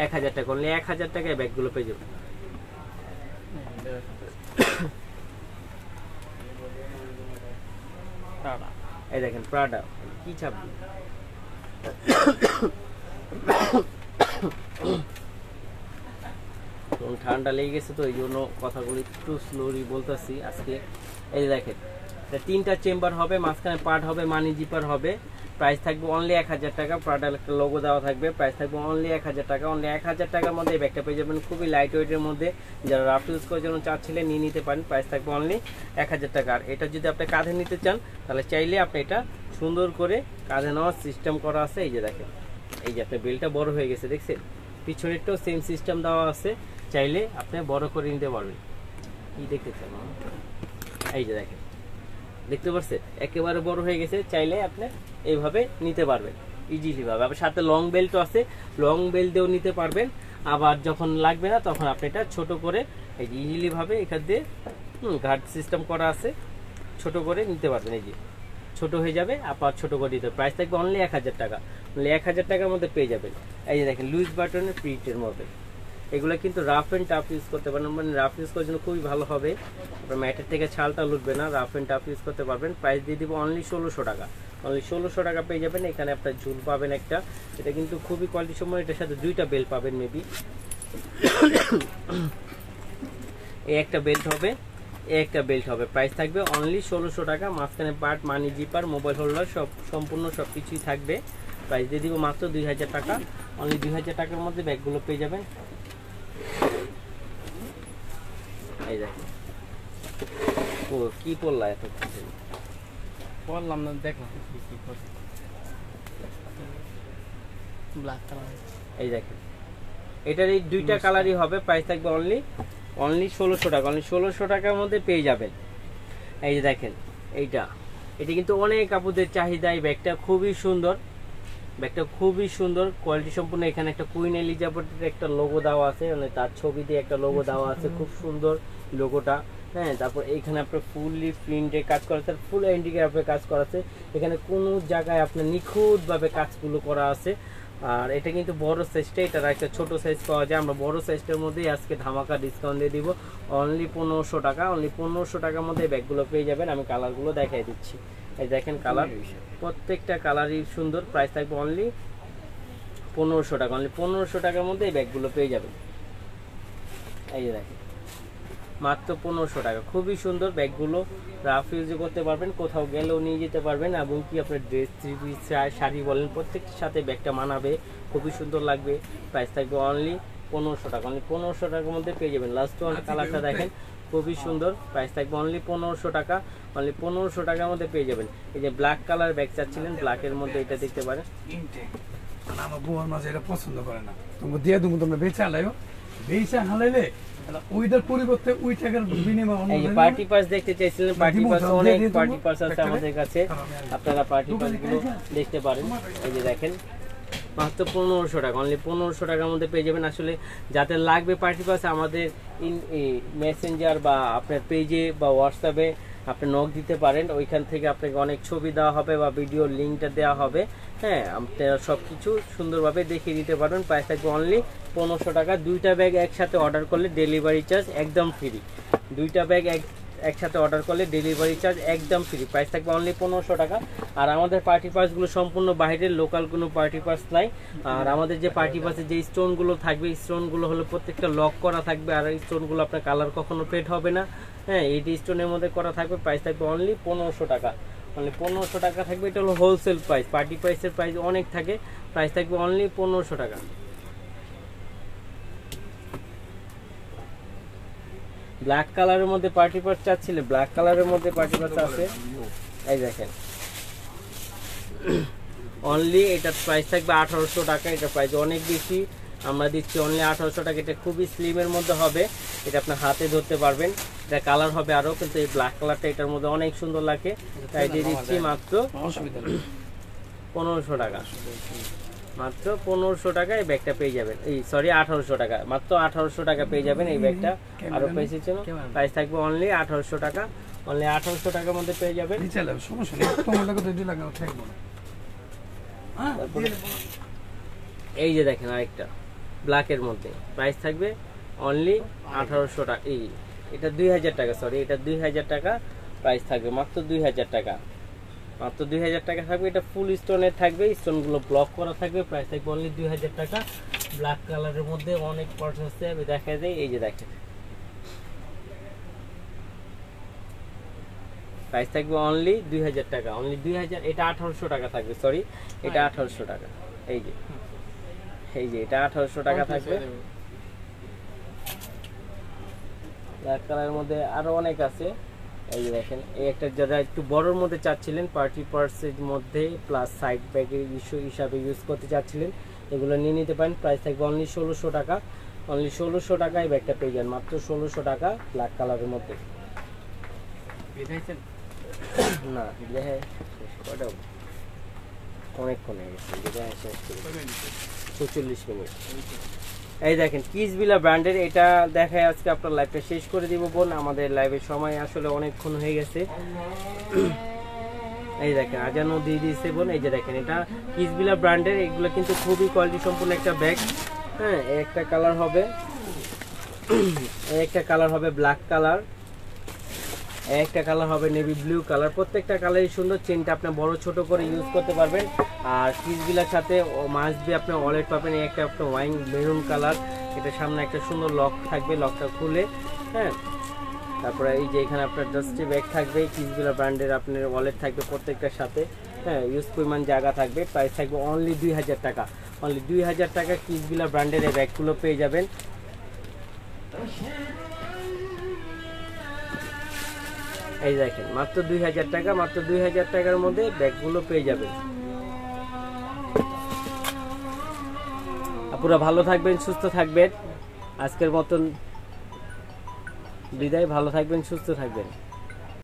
1000 টাকা। অনলি 1000 টাকায় ব্যাগগুলো পেয়ে যাবেন। এই দেখেন প্রাডা কি ছাপি। ঠান্ডা লেগে গেছে তো এই জন্য কথাগুলো একটু স্লোলি বলতেছি আজকে। এই যে দেখেন এটা 3টা চেম্বার হবে, মাঝখানে পার্ট হবে, মানি জিপার হবে। প্রাইস থাকবে অনলি 1000 টাকা। প্রাডার একটা লোগো দেওয়া থাকবে। প্রাইস থাকবে অনলি 1000 টাকা। অনলি 1000 টাকার মধ্যে এই ব্যাগটা পেয়ে যাবেন, খুবই লাইট ওয়েটের মধ্যে। যারা রাফ ইউজ করার জন্য চাচ্ছিলেন নিয়ে নিতে পারেন। প্রাইস থাকবে অনলি 1000 টাকা। আর এটা যদি আপনি কাঁধে নিতে চান তাহলে চাইলে আপনি এটা সুন্দর করে কাঁধে নেওয়ার সিস্টেম করা আছে। এই যে দেখেন এই যে আপনার বেলটা বড় হয়ে গেছে, দেখছেন? পিছনেরটাও সেম সিস্টেম দেওয়া আছে, চাইলে আপনি বড় করে নিতে পারবেন। কি দেখতে চান? এই যে দেখেন, দেখতে পাচ্ছেন একেবারে বড় হয়ে গেছে, চাইলে আপনি এইভাবে নিতে পারবেন ইজিলি ভাবে। আবার সাথে লং বেল্টও আছে, লং বেল্ট দিয়েও নিতে পারবেন। আবার যখন লাগবে না তখন আপনি এটা ছোট করে এই যে ইজিলি ভাবে এখান দিয়ে গার্ড সিস্টেম করা আছে, ছোট করে নিতে পারবেন। এই যে ছোট হয়ে যাবে, আবার ছোট করে দিতে। প্রাইস থাকবে অনলি 1000 টাকা। অনলি 1000 টাকার মধ্যে পেয়ে যাবেন। এই যে দেখেন লুজ বাটনের প্রিন্টের মধ্যে এগুলো কিন্তু রাফ অ্যান্ড টাফ ইউজ করতে পারেন, মানে রাফ ইউজ করার জন্য খুবই ভালো হবে, আপনার ম্যাটের থেকে ছালটা লুটবে না, রাফ অ্যান্ড টাফ ইউজ করতে পারবেন। প্রাইস দিয়ে দিব অনলি 1600 টাকা, অনলি 1600 টাকা পেয়ে যাবেন। এখানে আপনার ঝুল পাবেন একটা, এটা কিন্তু খুবই কোয়ালিটি সম্পন্ন, এটার সাথে 2টা বেল্ট পাবেন মেবি। এই একটা বেল্ট হবে, এই একটা বেল্ট হবে, প্রাইস থাকবে অনলি 1600 টাকা। মাঝখানে পার্ট, মানি জিপার, মোবাইল হোল্ডার সব সম্পূর্ণ সব কিছুই থাকবে। প্রাইস দিয়ে দিব মাত্র 2000 টাকা, অনলি 2000 টাকার মধ্যে ব্যাগগুলো পেয়ে যাবেন। এই দেখেন ও কি পড়লা এত বললাম না, দেখো ব্ল্যাক কালার। এই দেখেন এটার এই 2টা কালারই হবে, প্রাইস থাকবে অনলি 1600 টাকা, অনলি 1600 টাকার মধ্যে পেয়ে যাবেন। এই যে দেখেন এটা কিন্তু অনেক আপুদের চাহিদা। এই ব্যাগটা খুবই সুন্দর, ব্যাগটা খুবই সুন্দর, কোয়ালিটি সম্পূর্ণ। এখানে একটা কুইন এলিজাবেথের একটা লোগো দেওয়া আছে, মানে তার ছবি দিয়ে একটা লোগো দেওয়া আছে, খুব সুন্দর লোগোটা। হ্যাঁ, তারপর এখানে আপনার ফুললি প্রিন্টে কাজ করা আছে, ফুল হ্যান্ডিক্রাফটে কাজ করা আছে, এখানে কোনো জায়গায় আপনার নিখুঁতভাবে কাজগুলো করা আছে। আর এটা কিন্তু বড় সাইজটা, এটার একটা ছোট সাইজ পাওয়া যায়। আমরা বড় সাইজটার মধ্যেই আজকে ধামাকা ডিসকাউন্ট দিয়ে দিব অনলি 1500 টাকা, অনলি 1500 টাকার মধ্যে ব্যাগগুলো পেয়ে যাবেন। আমি কালারগুলো দেখাই দিচ্ছি, এই দেখেন কালার, প্রত্যেকটা কালারই সুন্দর। প্রাইস থাকবে অনলি 1500 টাকা, অনলি 1500 টাকার মধ্যে এই ব্যাগগুলো পেয়ে যাবেন। এই যে দেখেন মাত্র 1500 টাকা, খুবই সুন্দর ব্যাগগুলো, রাফ ইউজ করতে পারবেন, কোথাও গেলেও নিয়ে যেতে পারবেন, এবং কি আপনার ড্রেস, থ্রি পিস, শাড়ি বলেন, প্রত্যেকটির সাথে ব্যাগটা মানাবে, খুবই সুন্দর লাগবে। প্রাইস থাকবে অনলি 1500 টাকা, অনলি 1500 টাকার মধ্যে পেয়ে যাবেন। লাস্ট ওয়ান কালারটা দেখেন খুবই সুন্দর, প্রাইস থাকবে অনলি 1500 টাকা, অনলি 1500 টাকার মধ্যে পেয়ে যাবেন। এই যে ব্ল্যাক কালার ব্যাগ চাচ্ছিলেন, ব্ল্যাকের মধ্যে এটা দেখতে পারেন। আমার বউর মাঝে এটা পছন্দ করে না, তুমি দিয়ে তুমি তোমরা বেচে হালাইও, বেচে হালাইলে ওইটার পরিবর্তে ওই টাকার বিনিময়ে এই যে পার্টি পাস দেখতে চাইছিলেন, পার্টি পাস অনেক পার্টি পাস আছে আমাদের কাছে, আপনারা পার্টি পাস গুলো দেখতে পারেন। এই যে দেখেন মাত্র 1500 টাকা, অনলি 1500 টাকার মধ্যে পেয়ে যাবেন। আসলে যাদের লাগবে পার্টি পাস, আমাদের মেসেঞ্জার বা আপনার পেজে বা হোয়াটসঅ্যাপে আপনি নক দিতে পারেন, ওইখান থেকে আপনাকে অনেক ছবি দেওয়া হবে বা ভিডিও লিঙ্কটা দেওয়া হবে। হ্যাঁ, আপনারা সব কিছু সুন্দরভাবে দেখিয়ে দিতে পারবেন। প্রাইস থাকবে অনলি 1500 টাকা। 2টা ব্যাগ একসাথে অর্ডার করলে ডেলিভারি চার্জ একদম ফ্রি, 2টা ব্যাগ একসাথে অর্ডার করলে ডেলিভারি চার্জ একদম ফ্রি। প্রাইস থাকবে অনলি 1500 টাকা। আর আমাদের পার্টি পাসগুলো সম্পূর্ণ বাইরের, লোকাল কোনো পার্টি পাস নাই। আর আমাদের যে পার্টি পাসে যে স্টোনগুলো থাকবে, স্টোনগুলো হলো প্রত্যেকটা লক করা থাকবে, আর এই স্টোনগুলো আপনার কালার কখনো ফেড হবে না। হ্যাঁ, এইটি স্টোনের মধ্যে করা থাকবে। প্রাইস থাকবে অনলি 1500 টাকা, অনলি 1500 টাকা থাকবে। এটা হলো হোলসেল প্রাইস, পার্টি প্রাইসের প্রাইস অনেক থাকে, প্রাইস থাকবে অনলি 1500 টাকা। ব্ল্যাক কালারের মধ্যে পার্টি পাস চাচ্ছিলে, ব্ল্যাক কালারের মধ্যে পার্টি পাস আছে, এই দেখেন অনলি এটার প্রাইস থাকবে 1800 টাকা। এটা প্রাইস অনেক বেশি, আমরা দিচ্ছি অনলি 1800 টাকা। এটা খুবই স্লিমের মধ্যে হবে, এটা আপনার হাতে ধরতে পারবেন, এটা কালার হবে আরো, কিন্তু এই ব্ল্যাক কালারটা এটার মধ্যে অনেক সুন্দর লাগে, তাই দিয়ে দিচ্ছি মাত্র 1500 টাকা, মাত্র 1500 টাকা এই ব্যাগটা পেয়ে যাবেন। এই সরি 1800 টাকা, মাত্র 1800 টাকা পেয়ে যাবেন এই ব্যাগটা। আরো প্রাইস ছিল, প্রাইস থাকবে অনলি 1800 টাকা, অনলি 1800 টাকার মধ্যে পেয়ে যাবেন। সমস্যা নেই, তোমার লাগে তো এটি লাগে থাকবো না। এই যে দেখেন আরেকটা ব্ল্যাকের মধ্যে, প্রাইস থাকবে অনলি 1800 টাকা। এই এটা 2000 টাকা, সরি এটা 2000 টাকা প্রাইস থাকবে, মাত্র 2000 টাকা, মাত্র 2000 টাকা থাকবে। এটা ফুল স্টোনের থাকবে, স্টোনগুলো ব্লক করা থাকবে। প্রাইস থাকবে অনলি 2000 টাকা। ব্ল্যাক কালারের মধ্যে অনেক পার্টস আছে, আমি দেখাই দেই। এই যে দেখেন প্রাইস থাকবে অনলি 2000 টাকা, অনলি 2000। এটা 1800 টাকা থাকবে, সরি এটা 1800 টাকা। এই যে এটা 1800 টাকা থাকবে। ব্ল্যাক কালারের মধ্যে আরো অনেক আছে। এই যে দেখেন এই একটা, যারা একটু বড়র মধ্যে চাচ্ছিলেন, পার্টি পার্সের মধ্যে প্লাস সাইড ব্যাগের ইস্যু হিসাবে ইউজ করতে চাচ্ছিলেন, এগুলো নিয়ে নিতে পারেন। প্রাইস থাকবে অনলি 1600 টাকা, অনলি 1600 টাকায় ব্যাগটা পেয়ে যান, মাত্র 1600 টাকা ব্ল্যাক কালারের মধ্যে। না দেখে কটা অনেকক্ষণ হয়ে গেছে, 45 মিনিট। এই দেখেন কিসবিলা ব্র্যান্ডের, এটা দেখায় আজকে আপনার লাইভটা শেষ করে দিব বোন, আমাদের লাইভের সময় আসলে অনেকক্ষণ হয়ে গেছে। এই দেখেন আজানও দিয়ে দিয়েছে বোন। এই যে দেখেন এটা কিসবিলা ব্র্যান্ডের, এগুলো কিন্তু খুবই কোয়ালিটি সম্পূর্ণ একটা ব্যাগ। হ্যাঁ, একটা কালার হবে, এই একটা কালার হবে ব্ল্যাক কালার, একটা কালার হবে নেভি ব্লু কালার। প্রত্যেকটা কালারই সুন্দর। চেনটা আপনি বড় ছোট করে ইউজ করতে পারবেন। আর কিসগুলোর সাথে মাস্ট বি আপনি ওয়ালেট পাবেন। এই একটা আপনার ওয়াইন মেরুন কালার, এটা সামনে একটা সুন্দর লক থাকবে, লকটা খুলে হ্যাঁ। তারপরে এই যে এখানে আপনার ডাস্টি ব্যাগ থাকবে, কিসগুলা ব্র্যান্ডের আপনার ওয়ালেট থাকবে প্রত্যেকটার সাথে হ্যাঁ। ইউজ পরিমাণ জায়গা থাকবে। প্রাইস থাকবে অনলি 2000 টাকা। অনলি 2000 টাকা কিসগুলা ব্র্যান্ডের এই ব্যাগগুলো পেয়ে যাবেন। এই দেখেন মাত্র 2000 টাকা, মাত্র 2000 টাকার মধ্যে ব্যাগগুলো পেয়ে যাবেন। আপনারা ভালো থাকবেন, সুস্থ থাকবেন। আজকের মতন বিদায়। ভালো থাকবেন, সুস্থ থাকবেন।